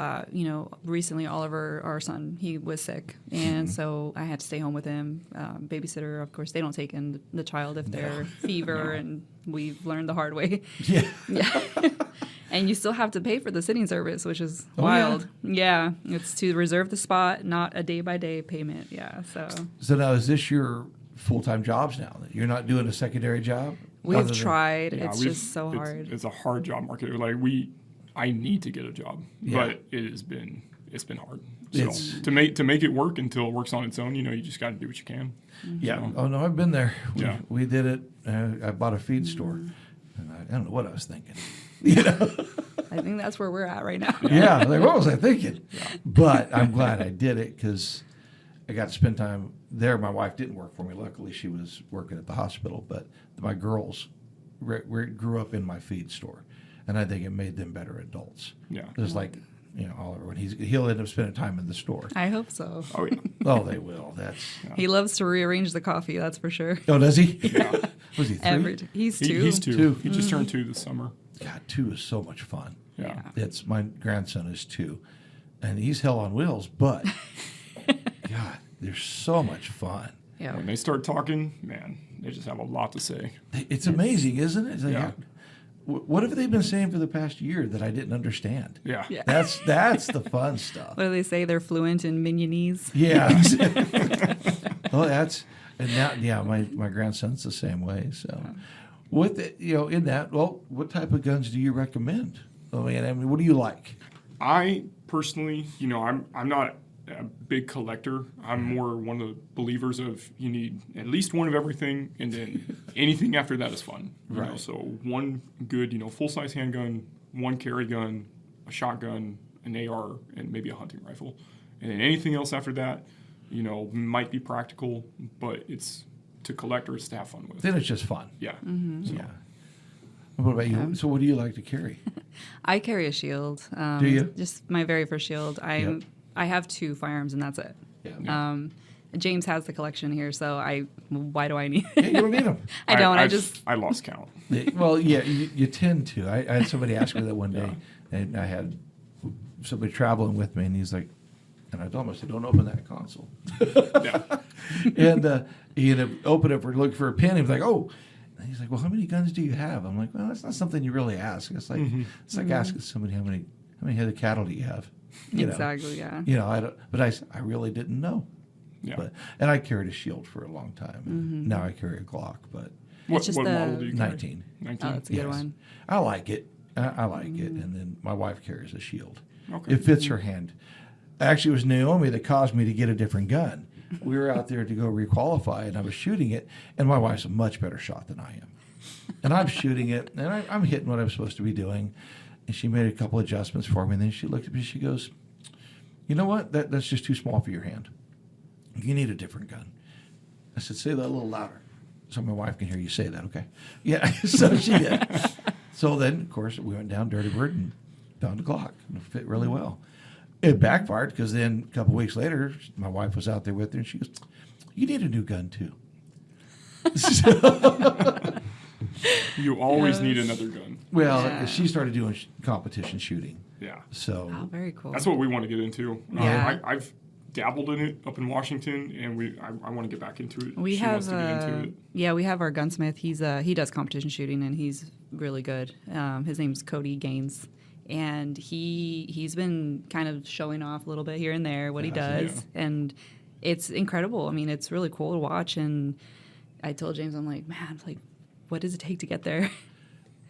recently Oliver, our son, he was sick. And so I had to stay home with him. Babysitter, of course, they don't take in the child if they're fever, and we've learned the hard way. Yeah. Yeah. And you still have to pay for the sitting service, which is wild. Yeah. It's to reserve the spot, not a day-by-day payment. Yeah, So now is this your full-time jobs now? You're not doing a secondary job? We've tried. It's just so hard. It's a hard job market. Like I need to get a job, but it's been hard. So to make it work until it works on its own, you just got to do what you can. Yeah. So. Oh no, I've been there. Yeah. We did it. I bought a feed store, and I don't know what I was thinking. I think that's where we're at right now. Yeah. Like, what was I thinking? Yeah. But I'm glad I did it because I got to spend time there. My wife didn't work for me. Luckily, she was working at the hospital. But my girls grew up in my feed store, and I think it made them better adults. Yeah. Just like Oliver, when he'll end up spending time in the store. I hope so. Oh yeah. Oh, they will. He loves to rearrange the coffee. That's for sure. Oh, does he? Yeah. Was he 3? He's 2. He's 2. He just turned 2 this summer. God, 2 is so much fun. Yeah. It's my grandson is 2, and he's hell on wheels. But God, they're so much fun. Yeah. When they start talking, man, they just have a lot to say. It's amazing, isn't it? It's like, Yeah. What have they been saying for the past year that I didn't understand? Yeah. Yeah. That's the fun stuff. What do they say? They're fluent in Mignonese. Yeah. And now, yeah, my grandson's the same way. So, what type of guns do you recommend? I mean, what do you like? I personally, I'm not a big collector. I'm more one of the believers of you need at least one of everything, and then anything after that is fun. Right. So one good, full-size handgun, one carry gun, a shotgun, an AR, and maybe a hunting rifle. And then anything else after that, might be practical, but it's to collectors to have fun with. Then it's just fun. Yeah. Mm-hmm. So, Yeah. What about you? So what do you like to carry? I carry a shield. Do you? Just my very first shield. I have 2 firearms, and that's it. Yeah. James has the collection here, so why do I need Yeah, you don't need them. I don't. I lost count. Well, yeah, you tend to. I had somebody ask me that one day, and I had somebody traveling with me, and he's like, and I told him, I said, don't open that console. Yeah. And he had to open it for looking for a pen. He was like, oh. And he's like, well, how many guns do you have? I'm like, well, that's not something you really ask. It's like asking somebody how many head of cattle do you have? Exactly. Yeah. I don't. But I really didn't know. Yeah. And I carried a shield for a long time. And now I carry a Glock, but What just model do you carry? 19. 19? Oh, that's a good one. I like it. I like it. And then my wife carries a shield. Okay. It fits her hand. Actually, it was Naomi that caused me to get a different gun. We were out there to go requalify, and I was shooting it, and my wife's a much better shot than I am. And I'm shooting it, and I'm hitting what I'm supposed to be doing. And she made a couple adjustments for me, and then she looked at me and she goes, you know what? That's just too small for your hand. You need a different gun. I said, say that a little louder so my wife can hear you say that, okay? Yeah, so she did. So then, of course, we went down Dirty Bird and found a Glock, and it fit really well. It backfired because then a couple weeks later, my wife was out there with her, and she goes, you need a new gun, too. You always need another gun. Well, she started doing competition shooting. Yeah. So Oh, very cool. That's what we want to get into. Yeah. I've dabbled in it up in Washington, and I want to get back into it. We She wants to get into it. Yeah, we have our gunsmith. He does competition shooting, and he's really good. His name's Cody Gaines, and he's been kind of showing off a little bit here and there what he does, and it's incredible. I mean, it's really cool to watch. And I told James, I'm like, man, what does it take to get there?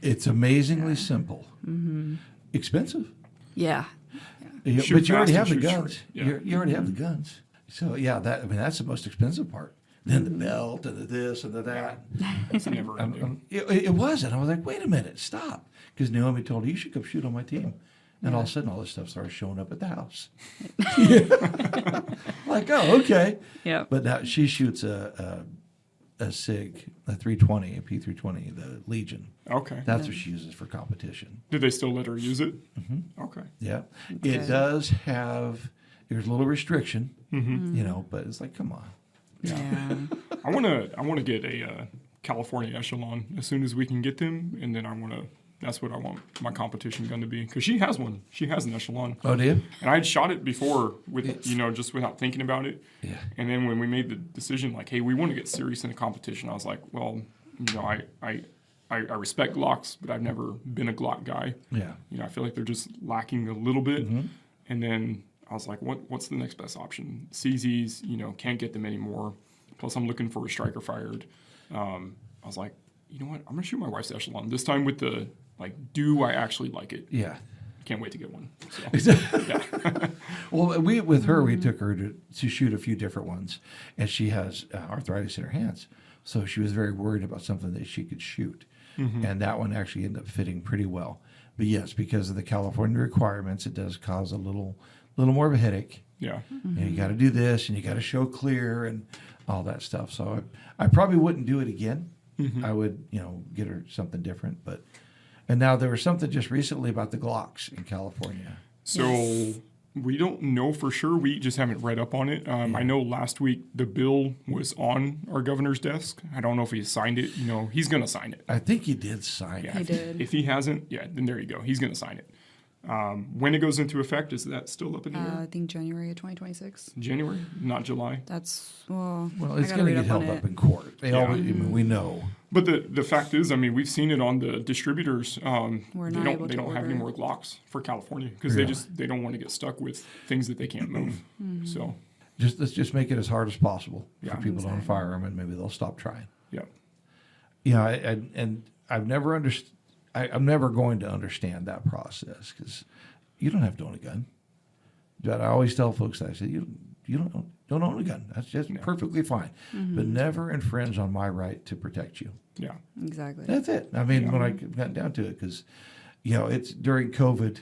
it's amazingly simple. Mm-hmm. Expensive. Yeah. But you Shoot already fast have the and shoot guns. straight. Yeah. You already have the guns. So yeah, that's the most expensive part. Then the belt and the this and the that. It's never ending. It wasn't. I was like, wait a minute, stop. Because Naomi told her, you should come shoot on my team. And all of a sudden, all this stuff started showing up at the house. Like, oh, okay. Yeah. But now she shoots a SIG, a 320, a P320, the Legion. Okay. That's what she uses for competition. Did they still let her use it? Mm-hmm. Okay. Yeah. It does have, there's a little restriction, but it's like, come on. Yeah. I want to get a California echelon as soon as we can get them, and then I want to That's what I want my competition gun to be. Because she has one. She has an Echelon. Oh, do you? And I had shot it before with, just without thinking about it. Yeah. And then when we made the decision, like, hey, we want to get serious in a competition, I was like, well, I respect Glocks, but I've never been a Glock guy. Yeah. I feel like they're just lacking a little bit. And then I was like, what's the next best option? CZs, can't get them anymore. Plus, I'm looking for a striker fired. I was like, you know what? I'm going to shoot my wife's Echelon. This time with the, do I actually like it? Yeah. Can't wait to get one. So, yeah. Well, with her, we took her to shoot a few different ones, and she has arthritis in her hands. So she was very worried about something that she could shoot. And that one actually ended up fitting pretty well. But yes, because of the California requirements, it does cause a little more of a headache. Yeah. You got to do this, and you got to show clear and all that stuff. So I probably wouldn't do it again. I would, get her something different. And now there was something just recently about the Glocks in California. So we don't know for sure. We just haven't read up on it. I know last week the bill was on our governor's desk. I don't know if he signed it. He's going to sign it. I think he did sign it. He did. If he hasn't, then there you go. He's going to sign it. When it goes into effect, is that still up in the air? I think January of 2026. January, not July. That's, Well, it's going to get held up in court. They always, we know. But the fact is, we've seen it on the distributors. We're not able to they don't have any order. more Glocks for California because they don't want to get stuck with things that they can't move. So Let's just make it as hard as possible for Yeah. people to own a firearm, and maybe they'll stop trying. yeah, And I've never understood. I'm never going to understand that process because you don't have to own a gun. But I always tell folks that I say you don't own a gun. That's just perfectly fine. But never infringe on my right to protect you. yeah. exactly. That's it. When I got down to it, because it's during COVID,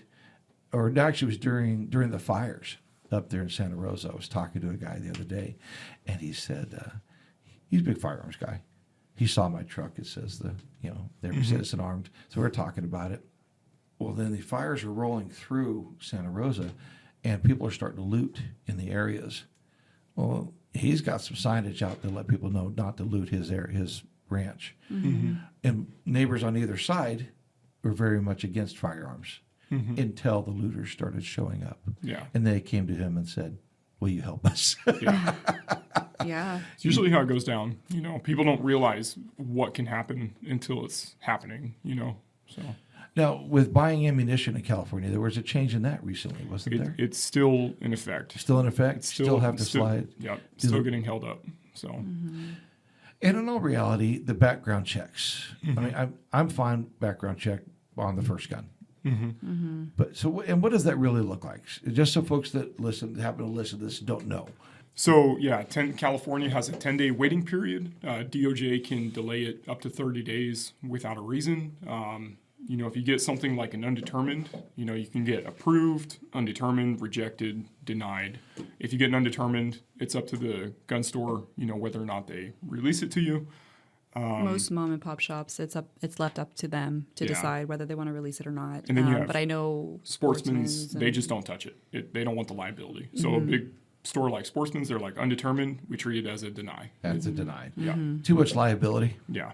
or actually it was during the fires up there in Santa Rosa. I was talking to a guy the other day, and he said he's a big firearms guy. He saw my truck. It says every citizen armed. So we're talking about it. Well, then the fires are rolling through Santa Rosa, and people are starting to loot in the areas. Well, he's got some signage out to let people know not to loot his ranch. And neighbors on either side were very much against firearms until the looters started showing up. Yeah. And they came to him and said, will you help us? Yeah. Yeah. It's usually how it goes down. People don't realize what can happen until it's happening. So Now, with buying ammunition in California, there was a change in that recently, wasn't there? it's still in effect. Still in effect? It's Still have to slide? Yeah, still getting held up. So And in all reality, the background checks. I'm fine background check on the first gun. But and what does that really look like? Just so folks that happen to listen to this don't know. So California has a 10-day waiting period. DOJ can delay it up to 30 days without a reason. If you get something like an undetermined, you can get approved, undetermined, rejected, denied. If you get an undetermined, it's up to the gun store, whether or not they release it to you. Most mom and pop shops, it's left up to them to Yeah. decide whether they want to release it or not. And then you have but I know Sportsman's, they and- just don't touch it. They don't want the liability. So a big store like Sportsman's, they're like undetermined. We treat it as a deny. That's a denied. Yeah. Too much liability. Yeah.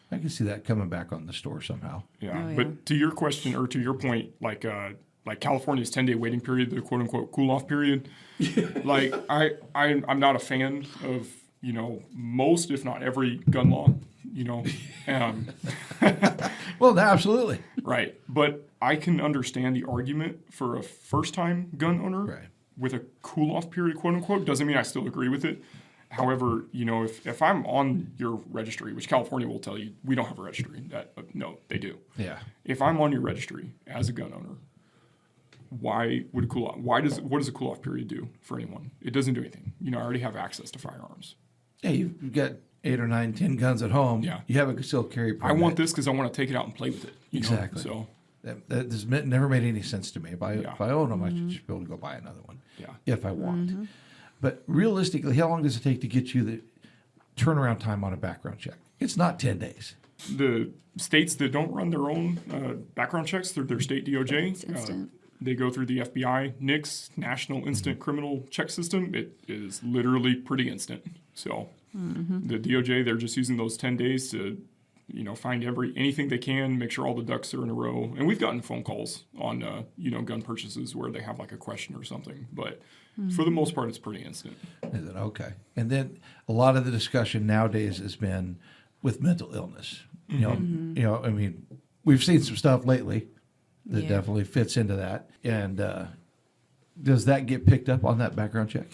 I can see that coming back on the store somehow. Yeah. Oh, yeah. But to your question, or to your point, like California's 10-day waiting period, the quote unquote cool off period, I'm not a fan of, most, if not every gun law, Well, absolutely. right. But I can understand the argument for a first time gun owner Right. with a cool off period, quote unquote. Doesn't mean I still agree with it. However, if I'm on your registry, which California will tell you, we don't have a registry. No, they do. Yeah. If I'm on your registry as a gun owner, why would a cool off? What does a cool off period do for anyone? It doesn't do anything. I already have access to firearms. Yeah, you've got 8 or 9, 10 guns at home. Yeah. You have a concealed carry permit. I want this because I want to take it out and play with it. Exactly. So That has never made any sense to me. If I own them, I should just be able to go buy another one. Yeah. If I want. But realistically, how long does it take to get you the turnaround time on a background check? It's not 10 days. the states that don't run their own background checks through their state DOJ, It's instant. they go through the FBI, NICS, National Instant Criminal Check System. It is literally pretty instant. So the DOJ, they're just using those 10 days to find anything they can, make sure all the ducks are in a row. And we've gotten phone calls on, gun purchases where they have like a question or something. But for the most part, it's pretty instant. Is it okay? And then a lot of the discussion nowadays has been with mental illness. I mean, we've seen some stuff lately that definitely fits into that. And does that get picked up on that background check?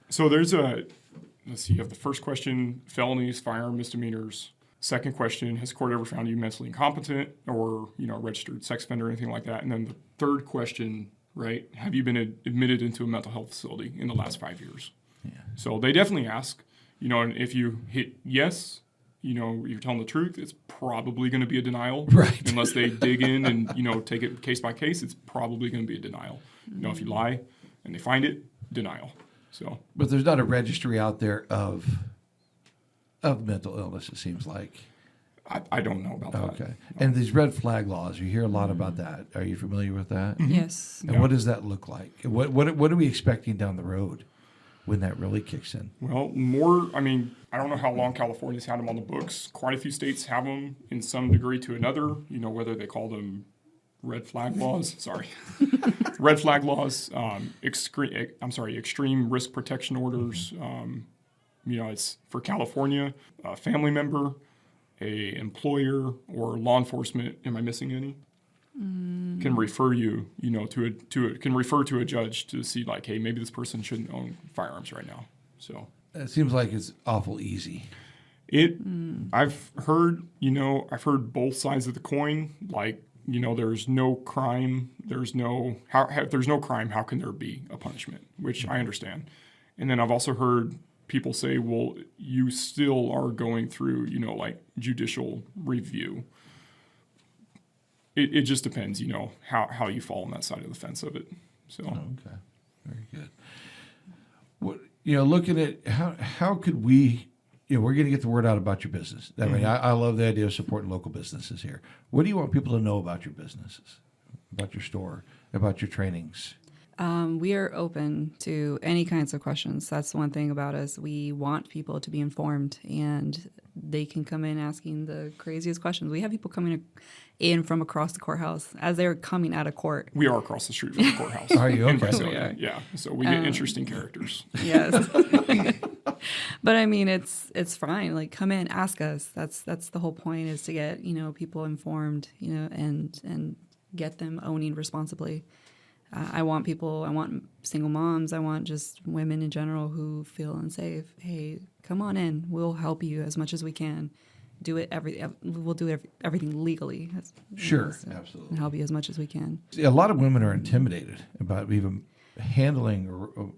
So there's let's see, you have the first question, felonies, firearm misdemeanors. Second question, has court ever found you mentally incompetent or, registered sex offender or anything like that? And then the third question, right, have you been admitted into a mental health facility in the last 5 years? Yeah. So they definitely ask, and if you hit yes, you're telling the truth, it's probably going to be a denial. Right. Unless they dig in and, take it case by case, it's probably going to be a denial. If you lie and they find it, denial. So, but there's not a registry out there of mental illness, it seems like. I don't know about that. Okay. And these red flag laws, you hear a lot about that. Are you familiar with that? Yes. And what does that look like? What are we expecting down the road when that really kicks in? Well, I don't know how long California's had them on the books. Quite a few states have them in some degree to another, whether they call them red flag laws. Sorry. Red flag laws, extreme risk protection orders. It's for California, a family member, a employer, or law enforcement. Am I missing any? Can refer you, can refer to a judge to see like, hey, maybe this person shouldn't own firearms right now. So it seems like it's awful easy. I've heard both sides of the coin. Like, there's no crime. If there's no crime, how can there be a punishment? Which I understand. And then I've also heard people say, well, you still are going through, like judicial review. It just depends, how you fall on that side of the fence of it. So okay, very good. What looking at how could we, we're going to get the word out about your business. I mean, I love the idea of supporting local businesses here. What do you want people to know about your businesses, about your store, about your trainings? We are open to any kinds of questions. That's the one thing about us. We want people to be informed, and they can come in asking the craziest questions. We have people coming in from across the courthouse as they're coming out of court. We are across the street from the courthouse. Are you? Okay. Visalia. Yeah. So we get interesting characters. Yes. But I mean, it's fine. Like, come in, ask us. That's the whole point, is to get, people informed, and get them owning responsibly. I want single moms, I want just women in general who feel unsafe. Hey, come on in. We'll help you as much as we can. We'll do everything legally. Sure, absolutely. And help you as much as we can. See, a lot of women are intimidated about even handling or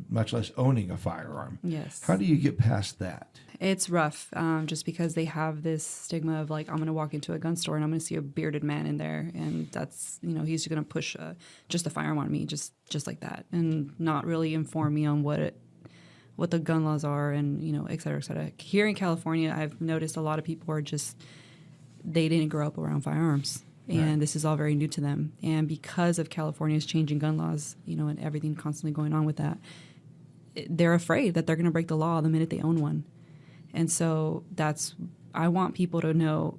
much less owning a firearm. Yes. How do you get past that? It's rough, just because they have this stigma of like, I'm going to walk into a gun store and I'm going to see a bearded man in there, and that's, he's going to push just a firearm on me, just like that, and not really inform me on what the gun laws are, and et cetera, et cetera. Here in California, I've noticed a lot of people are they didn't grow up around firearms. And this is all very new to them. And because of California's changing gun laws, and everything constantly going on with that, they're afraid that they're going to break the law the minute they own one. And so I want people to know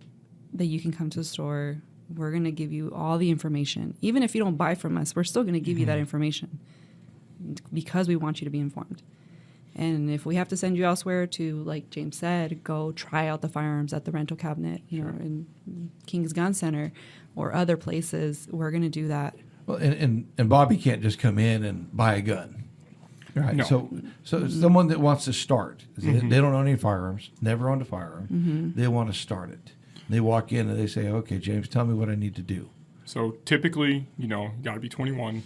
that you can come to the store. We're going to give you all the information. Even if you don't buy from us, we're still going to give you that information because we want you to be informed. And if we have to send you elsewhere to, like James said, go try out the firearms at the rental cabinet, in King's Gun Center or other places, we're going to do that. Well, and Bobby can't just come in and buy a gun. Right. No. So someone that wants to start, they don't own any firearms, never owned a firearm. They want to start it. They walk in and they say, okay, James, tell me what I need to do. So typically, you got to be 21,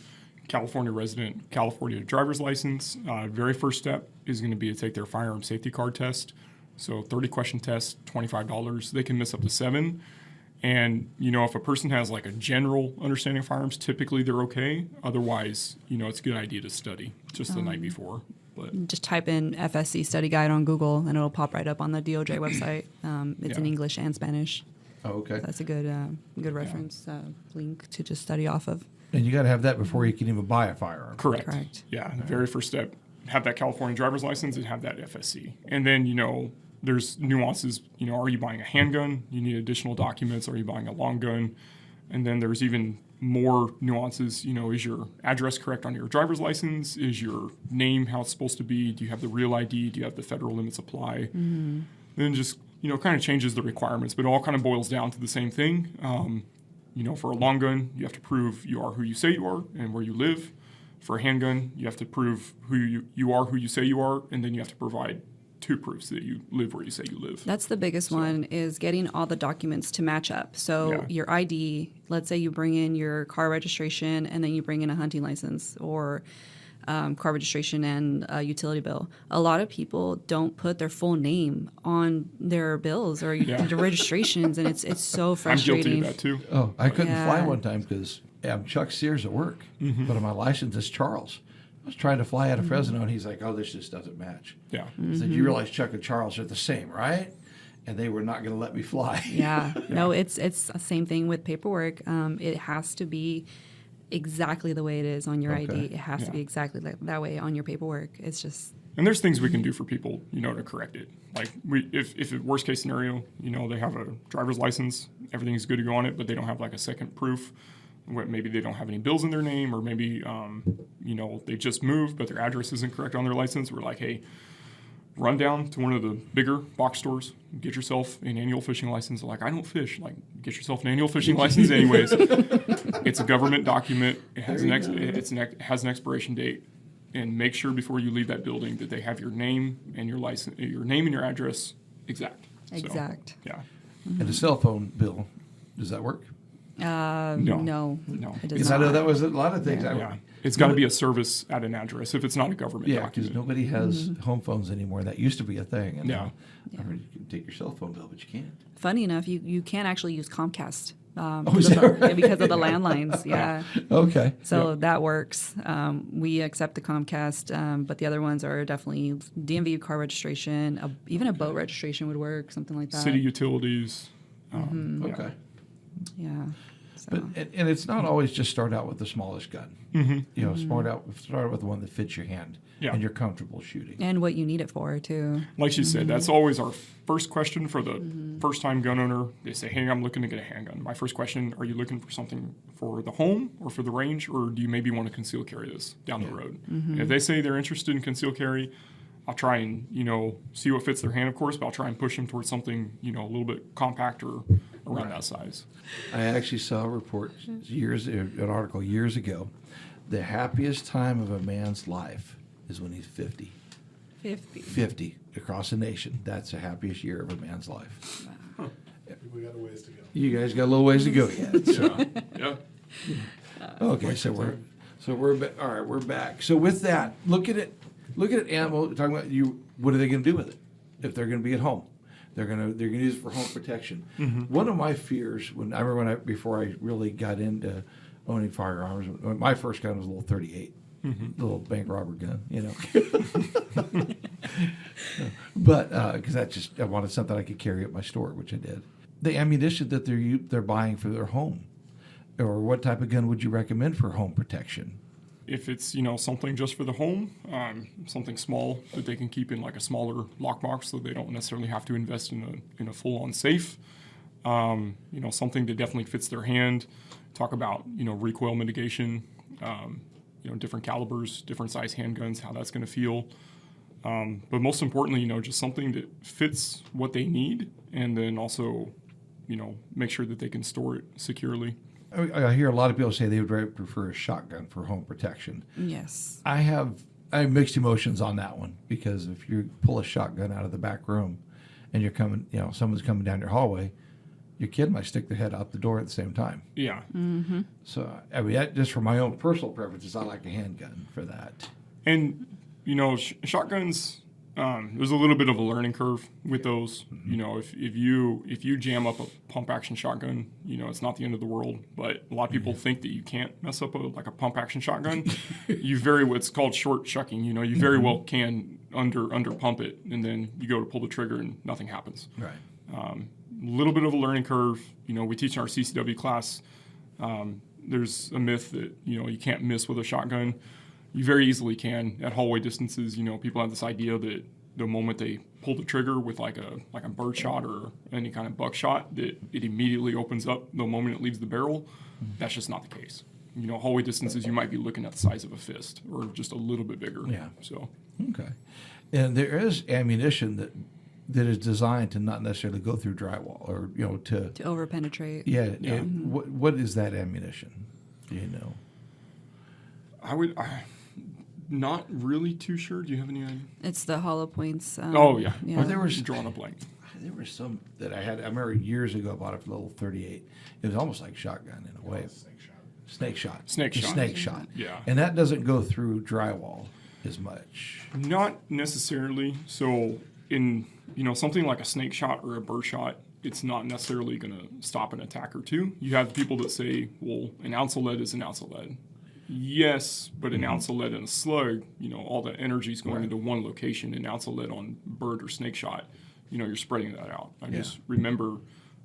California resident, California driver's license. Very first step is going to be to take their firearm safety card test. So 30-question test, $25. They can miss up to 7. And, if a person has like a general understanding of firearms, typically they're okay. Otherwise, it's a good idea to study just the night before. But just type in FSC study guide on Google and it'll pop right up on the DOJ website. It's in English and Spanish. Oh, okay. So that's a good reference link to just study off of. And you got to have that before you can even buy a firearm. Correct. Yeah. The very first step, have that California driver's license and have that FSC. And then, there's nuances. Are you buying a handgun? You need additional documents. Are you buying a long gun? And then there's even more nuances. Is your address correct on your driver's license? Is your name how it's supposed to be? Do you have the real ID? Do you have the federal limits apply? Then just, kind of changes the requirements, but it all kind of boils down to the same thing. For a long gun, you have to prove you are who you say you are and where you live. For a handgun, you have to prove who you are, who you say you are, and then you have to provide 2 proofs that you live where you say you live. That's the biggest one, is getting all the documents to match up. So your ID, let's say you bring in your car registration and then you bring in a hunting license or car registration and a utility bill. A lot of people don't put their full name on their bills or their registrations, and it's so frustrating. I'm guilty of that too. Oh, I couldn't fly one time because I'm Chuck Sears at work, but on my license is Charles. I was trying to fly out of Fresno, and he's like, "Oh, this just doesn't match." Yeah. I said, "You realize Chuck and Charles are the same, right?" And they were not going to let me fly. Yeah. No, it's the same thing with paperwork. It has to be exactly the way it is on your ID. It has to be exactly that way on your paperwork. It's just... And there's things we can do for people, to correct it. Like, if worst case scenario, they have a driver's license, everything's good to go on it, but they don't have like a second proof. Maybe they don't have any bills in their name, or maybe, they just moved, but their address isn't correct on their license. We're like, hey, run down to one of the bigger box stores, get yourself an annual fishing license. Like, I don't fish. Like, get yourself an annual fishing license anyways. It's a government document. It has an expiration date. And make sure before you leave that building that they have your name and your license, your name and your address exact. Exact. So, yeah. And a cell phone bill, does that work? No. It does Because not. I know that was a lot of things. It's got to be a service at an address if it's not a government document. Because nobody has home phones anymore. That used to be a thing. And I heard you can take your cell phone bill, but you can't. Funny enough, you can actually use Comcast is that right? because of the landlines. Yeah. Okay. So that works. We accept the Comcast, but the other ones are definitely DMV car registration. Even a boat registration would work, something like that. City utilities. Okay. Yeah. So. But and it's not always just start out with the smallest gun. Start out with the one that fits your hand and you're comfortable shooting. And what you need it for too. Like she said, that's always our first question for the first-time gun owner. They say, "Hey, I'm looking to get a handgun." My first question: are you looking for something for the home or for the range, or do you maybe want to conceal carry this down the road? If they say they're interested in conceal carry, I'll try and see what fits their hand, of course, but I'll try and push them towards something a little bit compact or around that size. I actually saw a report an article years ago. The happiest time of a man's life is when he's 50. 50 across the nation. That's the happiest year of a man's life. Huh. We got a ways to go. You guys got a little ways to go yet. So. Yeah. Okay, so we're back. So with that, look at ammo. Talking about what are they going to do with it if they're going to be at home? They're going to use it for home protection. One of my fears before I really got into owning firearms, my first gun was a little .38, little bank robber gun, But because I wanted something I could carry at my store, which I did. The ammunition that they're buying for their home, or what type of gun would you recommend for home protection? If it's something just for the home, something small that they can keep in like a smaller lockbox, so they don't necessarily have to invest in a full-on safe. Something that definitely fits their hand. Talk about recoil mitigation, different calibers, different size handguns, how that's going to feel. But most importantly, just something that fits what they need, and then also, make sure that they can store it securely. I hear a lot of people say they would prefer a shotgun for home protection. Yes. I have mixed emotions on that one, because if you pull a shotgun out of the back room and you're coming, someone's coming down your hallway, your kid might stick their head out the door at the same time. Yeah. So, just for my own personal preferences, I like a handgun for that. And, shotguns, there's a little bit of a learning curve with those. If you jam up a pump action shotgun, it's not the end of the world. But a lot of people think that you can't mess up a pump action shotgun. It's called short shucking. You very well can under pump it, and then you go to pull the trigger and nothing happens. Right. Little bit of a learning curve. We teach in our CCW class. There's a myth that you can't miss with a shotgun. You very easily can at hallway distances. People have this idea that the moment they pull the trigger with like a bird shot or any kind of buckshot, that it immediately opens up the moment it leaves the barrel. That's just not the case. You know, hallway distances, you might be looking at the size of a fist or just a little bit bigger. Yeah. So. Okay. And there is ammunition that is designed to not necessarily go through drywall or, you know, to over penetrate. Yeah. Yeah. What is that ammunition? Do you know? I'm not really too sure. Do you have any idea? It's the hollow points. Oh, yeah. Yeah. Well, there was Drawing a blank. There were some that I had. I remember years ago I bought a little 38. It was almost like shotgun in a way. Snake shot. Snake shot. Yeah. And that doesn't go through drywall as much. Not necessarily. So in, you know, something like a snake shot or a bird shot, it's not necessarily going to stop an attacker too. You have people that say, well, an ounce of lead is an ounce of lead. Yes, but an ounce of lead in a slug, you know, all the energy is going into one location. An ounce of lead on bird or snake shot, you know, you're spreading that out. I just remember,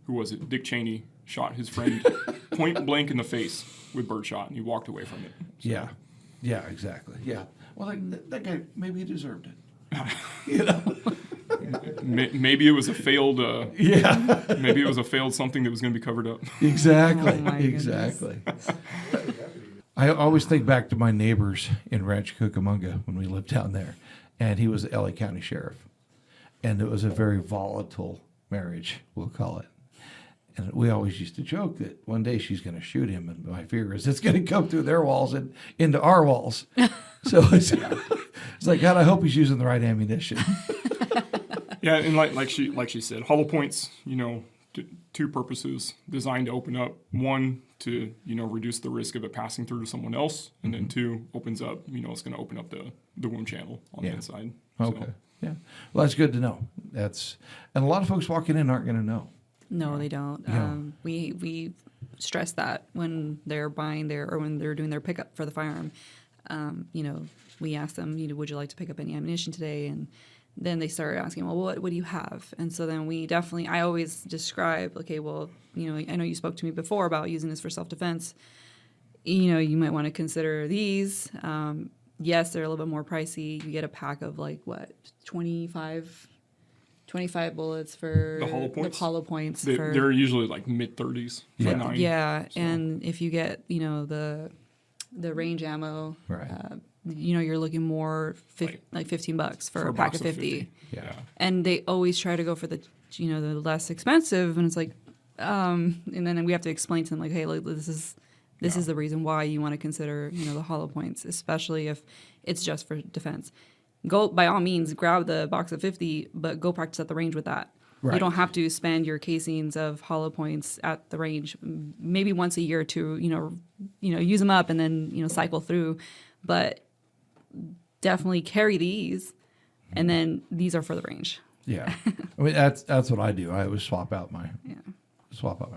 who was it? Dick Cheney shot his friend point blank in the face with birdshot, and he walked away from it. So. Yeah, exactly. Yeah. Well, that guy, maybe he deserved it. You know? Maybe it was a failed. Maybe it was a failed something that was going to be covered up. Exactly. Oh, my exactly. I always think back to my neighbors in Rancho Cucamonga when we lived down there, and he was the LA County Sheriff, and it was a very volatile marriage, we'll call it. And we always used to joke that one day she's going to shoot him, and my fear is it's going to come through their walls and into our walls. So it's like, God, I hope he's using the right ammunition. Yeah, and like she said, hollow points, you know, two purposes: designed to open up, one, to, you know, reduce the risk of it passing through to someone else, and then two, opens up, you know, it's going to open up the wound channel on the inside. Okay. So. Yeah. Well, that's good to know. And a lot of folks walking in aren't going to know. No, they don't. Yeah. We stress that when they're buying or when they're doing their pickup for the firearm. You know, we ask them, you know, would you like to pick up any ammunition today? And then they start asking, well, what do you have? And so then I always describe, okay, well, you know, I know you spoke to me before about using this for self-defense. You know, you might want to consider these. Yes, they're a little bit more pricey. You get a pack of 25 bullets for the hollow points. They're usually like mid-30s. Yeah, so. And if you get, you know, the range ammo, right. You know, you're looking more like $15 for a pack of 50. Yeah. And they always try to go for the, you know, the less expensive, and it's like, and then we have to explain to them like, hey, look, this is the reason why you want to consider, you know, the hollow points, especially if it's just for defense. Go, by all means, grab the box of 50, but go practice at the range with that. Right. You don't have to spend your casings of hollow points at the range. Maybe once a year to, you know, use them up and then, you know, cycle through. But definitely carry these, and then these are for the range. Yeah, I mean that's what I do. I always swap out my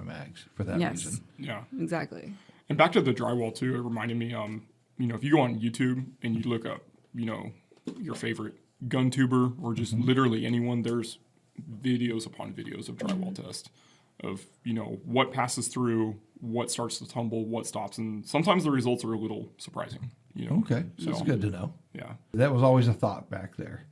mags for that reason. Yeah, exactly. And back to the drywall too. It reminded me, you know, if you go on YouTube and you look up, you know, your favorite gun tuber or just literally anyone, there's videos upon videos of drywall tests of, you know, what passes through, what starts to tumble, what stops, and sometimes the results are a little surprising. You know, okay, so that's good to know. Yeah, that was always a thought back there.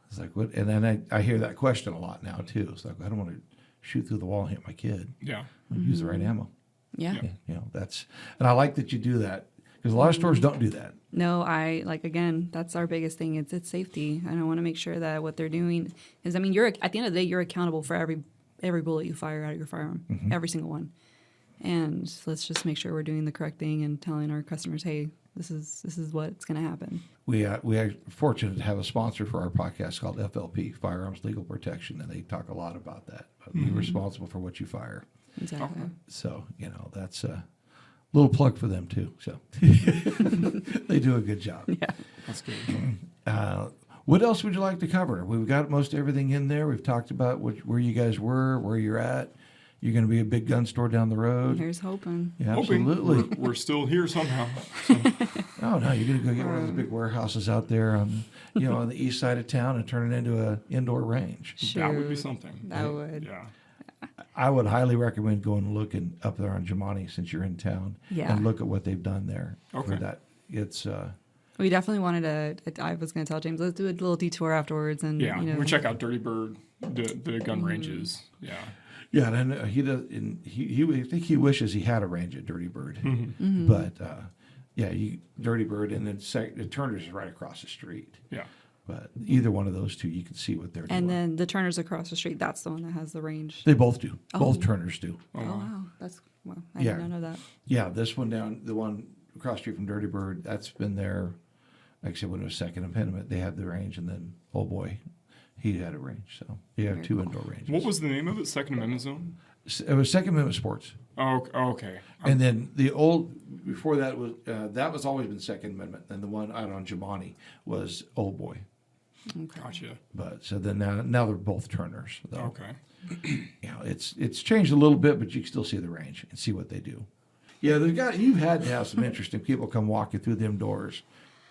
It's like, what? And then I hear that question a lot now too. It's like, I don't want to shoot through the wall and hit my kid. Yeah, use the right ammo. Yeah, you know, and I like that you do that because a lot of stores don't do that. No, again, that's our biggest thing. It's safety. I want to make sure that what they're doing is, I mean, you're at the end of the day, you're accountable for every bullet you fire out of your firearm, every single one. And let's just make sure we're doing the correct thing and telling our customers, hey, this is what's going to happen. We are fortunate to have a sponsor for our podcast called FLP, Firearms Legal Protection, and they talk a lot about that. Be responsible for what you fire. Exactly. So, you know, that's a little plug for them too. So they do a good job. Yeah, that's good. What else would you like to cover? We've got most everything in there. We've talked about where you guys were, where you're at. You're going to be a big gun store down the road. Here's hoping. Yeah, absolutely. We're still here somehow. So. Oh no, you're going to go get one of those big warehouses out there on, you know, on the east side of town and turn it into an indoor range. Shoot, that would be something. That would. Yeah. I would highly recommend going and looking up there on Jimani since you're in town. Yeah. And look at what they've done there. Okay. For that. It's We definitely wanted to. I was going to tell James, let's do a little detour afterwards, and Yeah, you know, we check out Dirty Bird, the gun ranges. Yeah. Yeah, and he does. And I think he wishes he had a range at Dirty Bird, but yeah, Dirty Bird, and then the Turner's is right across the street. Yeah. But either one of those two, you can see what they're doing. and then the Turner's across the street. That's the one that has the range. They both do. Oh. Both Turners do. Oh wow, that's I Yeah. did not know that. Yeah, this one down, the one across the street from Dirty Bird, that's been there. Like I said, when it was Second Amendment, they had the range, and then oh boy, he had a range. So you have Very two cool. indoor ranges. What was the name of it? Second Amendment Zone? It was Second Amendment Sports, Oh, okay. and then the old before that was always been Second Amendment, and the one out on Jabani was Old Boy. Okay. Gotcha. But so then now they're both Turners. Though. Okay. You know, it's changed a little bit, but you can still see the range and see what they do. Yeah, you've had to have some interesting people come walking through them doors,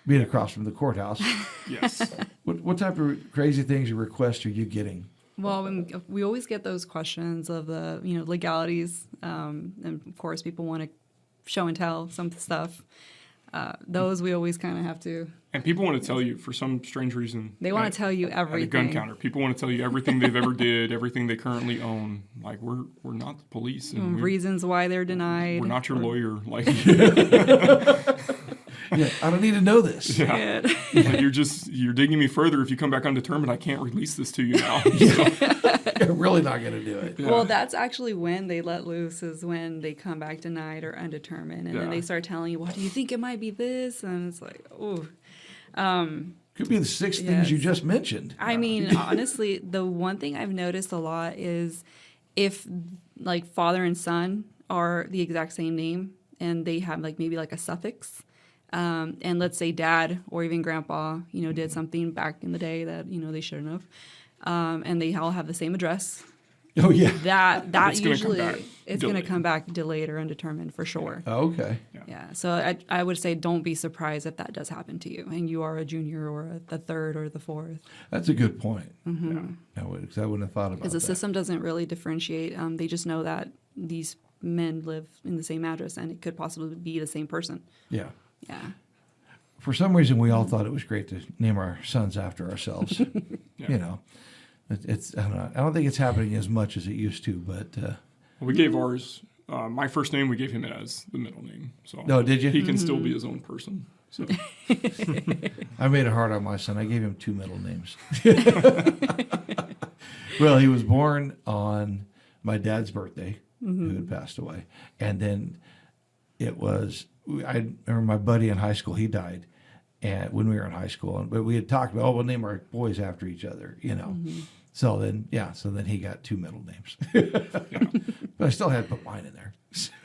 being across from the courthouse. Yes. What type of crazy things or requests are you getting? Well, we always get those questions of the legalities, and of course people want to show and tell some stuff. Those we always kind of have to. And people want to tell you for some strange reason. They want to tell you At a everything. gun counter, people want to tell you everything they've ever did, everything they currently own. Like we're not the police, and Reasons why they're denied. we're not your lawyer. Like, Yeah, I don't need to know this. yeah. Like, you're digging me further. If you come back undetermined, I can't release this to you now. You're really not going to do it. Yeah. Well, that's actually when they let loose, is when they come back denied or undetermined, and then Yeah. they start telling you, "What do you think it might be this?" And it's like, oh. Could be the six things you just mentioned. I mean, honestly, the one thing I've noticed a lot is if like father and son are the exact same name and they have like maybe like a suffix, and let's say dad or even grandpa, did something back in the day that, they shouldn't have, and they all have the same address. Oh, yeah. That It's gonna come usually back it's going to delayed. come back delayed or undetermined for sure. Oh, okay. Yeah. So I would say don't be surprised if that does happen to you and you are a junior or the third or the fourth. That's a good point. Mm-hmm. I wouldn't have thought about Because the that. system doesn't really differentiate. They just know that these men live in the same address and it could possibly be the same person. Yeah. Yeah. For some reason, we all thought it was great to name our sons after ourselves. Yeah. It's I don't know. I don't think it's happening as much as it used to, but We gave ours. My first name, we gave him as the middle name. So No, did you? He can still be his own person. So I made it hard on my son. I gave him two middle names. Well, he was born on my dad's birthday, who had passed away, and then I remember my buddy in high school. He died, and when we were in high school, but we had talked about, we'll name our boys after each other, So then he got two middle names. But I still had to put mine in there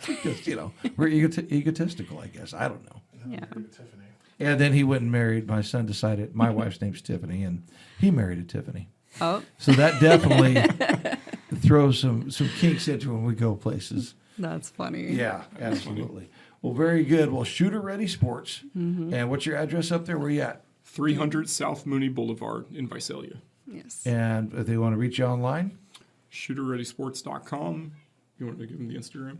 because we're egotistical, I guess. I don't know. Yeah. Tiffany. And then he went and married. My son decided my wife's name's Tiffany, and he married a Tiffany. Oh, So that definitely throws some kinks into when we go places. that's funny. Yeah, absolutely. Well, very good. Well, Shooter Ready Sports. And what's your address up there? Where you at? 300 South Mooney Boulevard in Visalia. Yes. And if they want to reach you online, ShooterReadySports.com. You want to give them the Instagram?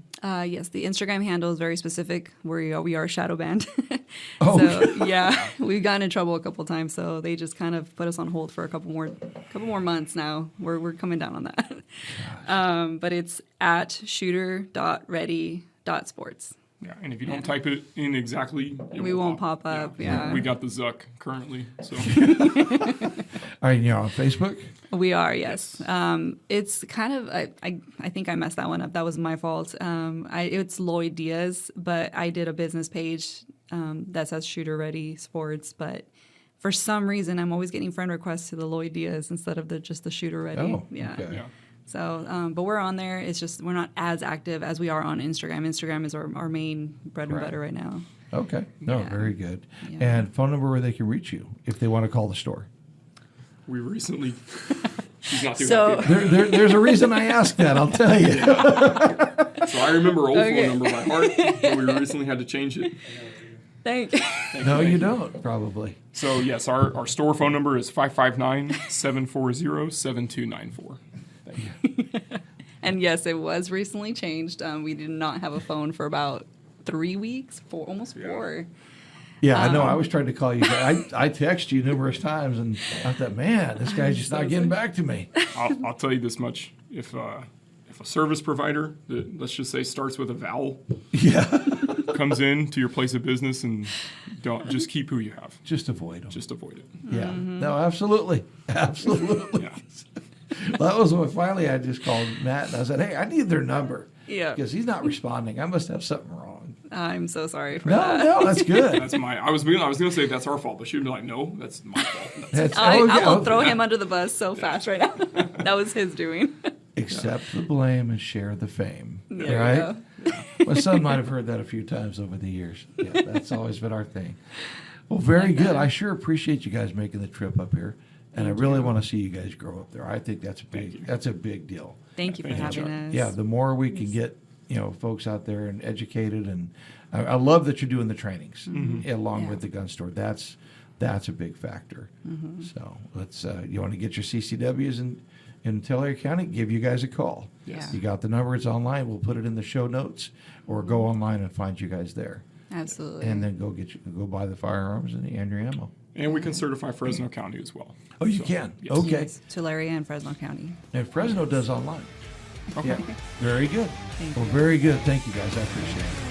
Yes, the Instagram handle is very specific. We are shadow banned. Oh. So yeah, we've gotten in trouble a couple times. So they just kind of put us on hold for a couple more months now. We're coming down on that. But it's at shooter.ready.sports. Yeah, and if you don't type it in exactly, We won't pop up, yeah. We got the Zuck currently. So are you on Facebook? We are, yes. It's kind of I think I messed that one up. That was my fault. It's Loyd Diaz, but I did a business page that says Shooter Ready Sports. But for some reason, I'm always getting friend requests to the Loyd Diaz instead of just the Shooter Ready. Oh, yeah. okay. yeah. So, but we're on there. It's just we're not as active as we are on Instagram. Instagram is our main bread and butter right now. Okay. No, Yeah. very good. Yeah. And phone number where they can reach you if they want to call the store. We recently. She's not too So- happy. There's a reason I asked that, I'll tell you. So I remember old Okay. phone number by heart, but we recently had to change it. Thank. No, you don't, probably. So yes, our store phone number is 559-740-7294. Thank you. And yes, it was recently changed. We did not have a phone for about 3 weeks, almost 4. Yeah, I know. I was trying to call you. I text you numerous times, and I thought, man, this guy's just not getting back to me. I'll tell you this much: if a service provider that, let's just say, starts with a vowel, comes in to your place of business, and don't just keep who you have. Just avoid them. Just avoid it. Yeah. No, absolutely. Absolutely. Yeah. Well, that was when finally I just called Matt and I said, hey, I need their number. Yeah. Because he's not responding. I must have something wrong. I'm so sorry for that. No, that's good. That's I was gonna say that's our fault, but she'd be like, no, that's my fault. I will throw him under the bus so fast right now. That was his doing. Accept the blame and share the fame. There right? you go. My son might have heard that a few times over the years. Yeah, that's always been our thing. Well, very good. I sure appreciate you guys making the trip up here. And I really want to see you guys grow up there. I think that's a big deal. Thank you for having us. Yeah, the more we can get, folks out there and educated, and I love that you're doing the trainings along with the gun store. That's a big factor. So let's. You want to get your CCWs in Tulare County? Give you guys a call. Yes. You got the number. It's online. We'll put it in the show notes, or go online and find you guys there. Absolutely. And then go buy the firearms and your ammo. And we can certify Fresno County as well. Oh, you can? Yes. Okay. Yes, Tulare and Fresno County. And Fresno does online. Okay. Yeah. Very good. Thank Well, you. very good. Thank you, guys. I appreciate it.